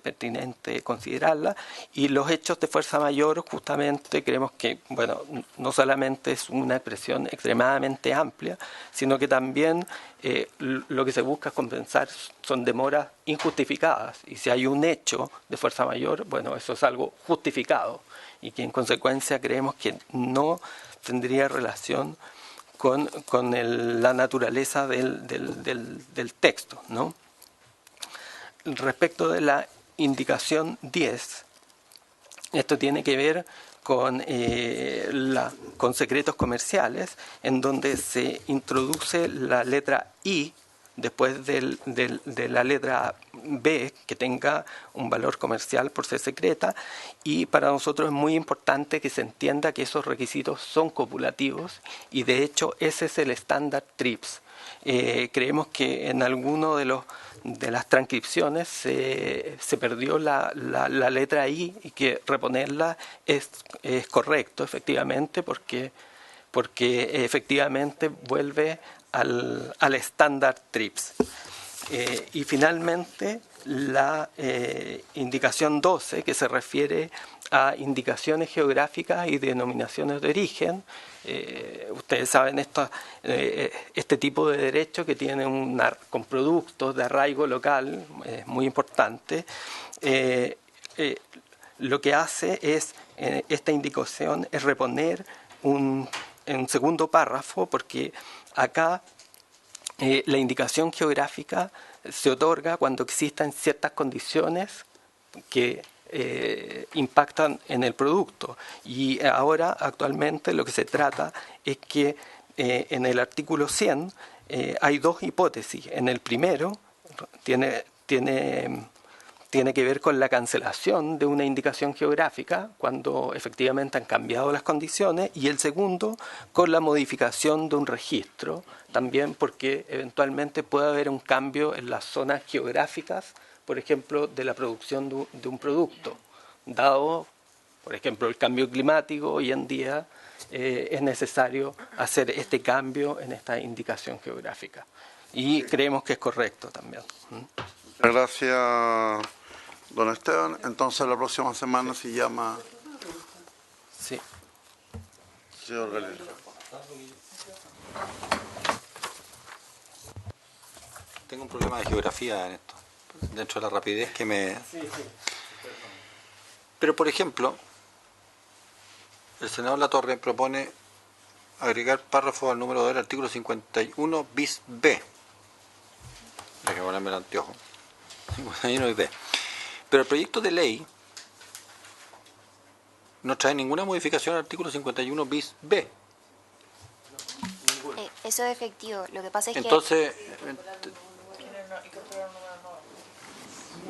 pertinente considerarla. Y los hechos de fuerza mayor justamente creemos que, bueno, no solamente es una expresión extremadamente amplia, sino que también lo que se busca es compensar son demoras injustificadas, y si hay un hecho de fuerza mayor, bueno, eso es algo justificado y que en consecuencia creemos que no tendría relación con la naturaleza del texto, ¿no? Respecto de la indicación 10, esto tiene que ver con secretos comerciales, en donde se introduce la letra I después de la letra B, que tenga un valor comercial por ser secreta, y para nosotros es muy importante que se entienda que esos requisitos son copulativos y de hecho ese es el estándar TRIPS. Creemos que en alguno de las transcripciones se perdió la letra I y que reponerla es correcto efectivamente porque efectivamente vuelve al estándar TRIPS. Y finalmente la indicación 12, que se refiere a indicaciones geográficas y denominaciones de origen. Ustedes saben este tipo de derecho que tiene con productos de arraigo local, es muy importante. Lo que hace es, esta indicación es reponer un segundo párrafo, porque acá la indicación geográfica se otorga cuando existan ciertas condiciones que impactan en el producto. Y ahora, actualmente, lo que se trata es que en el artículo 100 hay dos hipótesis. En el primero tiene que ver con la cancelación de una indicación geográfica cuando efectivamente han cambiado las condiciones, y el segundo con la modificación de un registro, también porque eventualmente puede haber un cambio en las zonas geográficas, por ejemplo, de la producción de un producto, dado, por ejemplo, el cambio climático hoy en día es necesario hacer este cambio en esta indicación geográfica. Y creemos que es correcto también. Gracias, don Esteban. Entonces la próxima semana se llama... Sí. Señor Galera. Tengo un problema de geografía en esto, dentro de la rapidez que me... Pero, por ejemplo, el senador Latorre propone agregar párrafo al número del artículo 51 bis B. Hay que ponerme el anteojo. 51 bis B. Pero el proyecto de ley no trae ninguna modificación al artículo 51 bis B. Eso es efectivo. Lo que pasa es Entonces,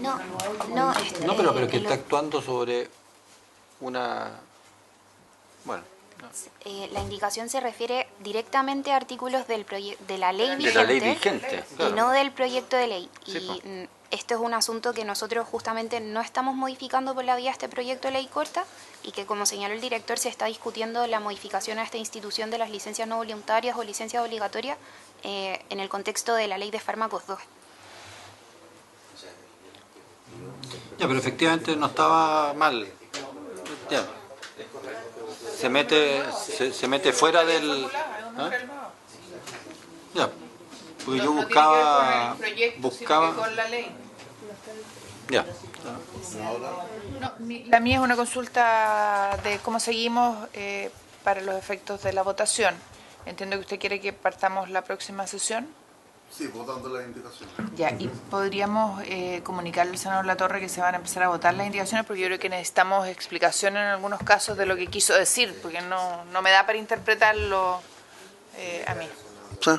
No, pero que está actuando sobre una... Bueno. No. La indicación se refiere directamente a artículos del de la ley vigente, de la ley vigente, y claro. no del proyecto de ley. Sí, Y esto es un asunto que nosotros justamente no estamos modificando por la vía de este proyecto de ley corta y que, como señaló el director, se está discutiendo la modificación a esta institución de las licencias no voluntarias o licencias obligatorias en el contexto de la ley de fármacos 2. Ya, pero efectivamente no estaba mal. Ya. Se mete fuera del... ¿Ah? Ya. Porque yo buscaba... Ya. La mía es una consulta de cómo seguimos para los efectos de la votación. Entiendo que usted quiere que partamos la próxima sesión. Sí, votando las indicaciones. Ya, y podríamos comunicarle al senador Latorre que se van a empezar a votar las indicaciones, porque yo creo que necesitamos explicación en algunos casos de lo que quiso decir, porque no me da para interpretarlo a mí. Sí.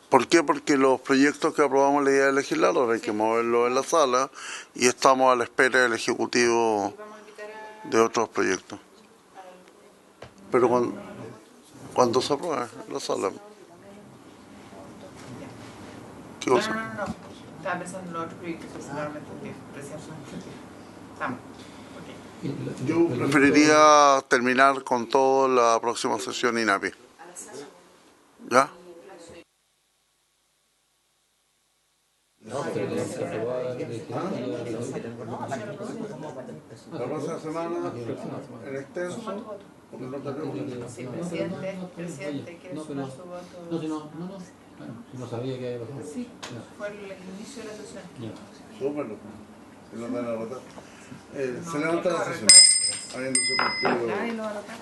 ¿Por qué? Porque los proyectos que aprobamos la idea de legislar ahora hay que moverlos en la sala y estamos a la espera del Ejecutivo de otros proyectos. Pero cuando se apruebe en la sala. ¿Qué cosa? No. Estaba pensando en los otros proyectos que se van a meter, Estamos. Yo preferiría terminar con todo la próxima sesión INAPI. ¿Ya? La próxima semana, en extenso, Sí, presidente, ¿quieres sumar su voto? No sabía que había pasado. Sí, fue el inicio de la sesión. súmelo. Si lo van a votar. Se levanta la sesión. Habiéndose cumplido. Nadie lo va a votar.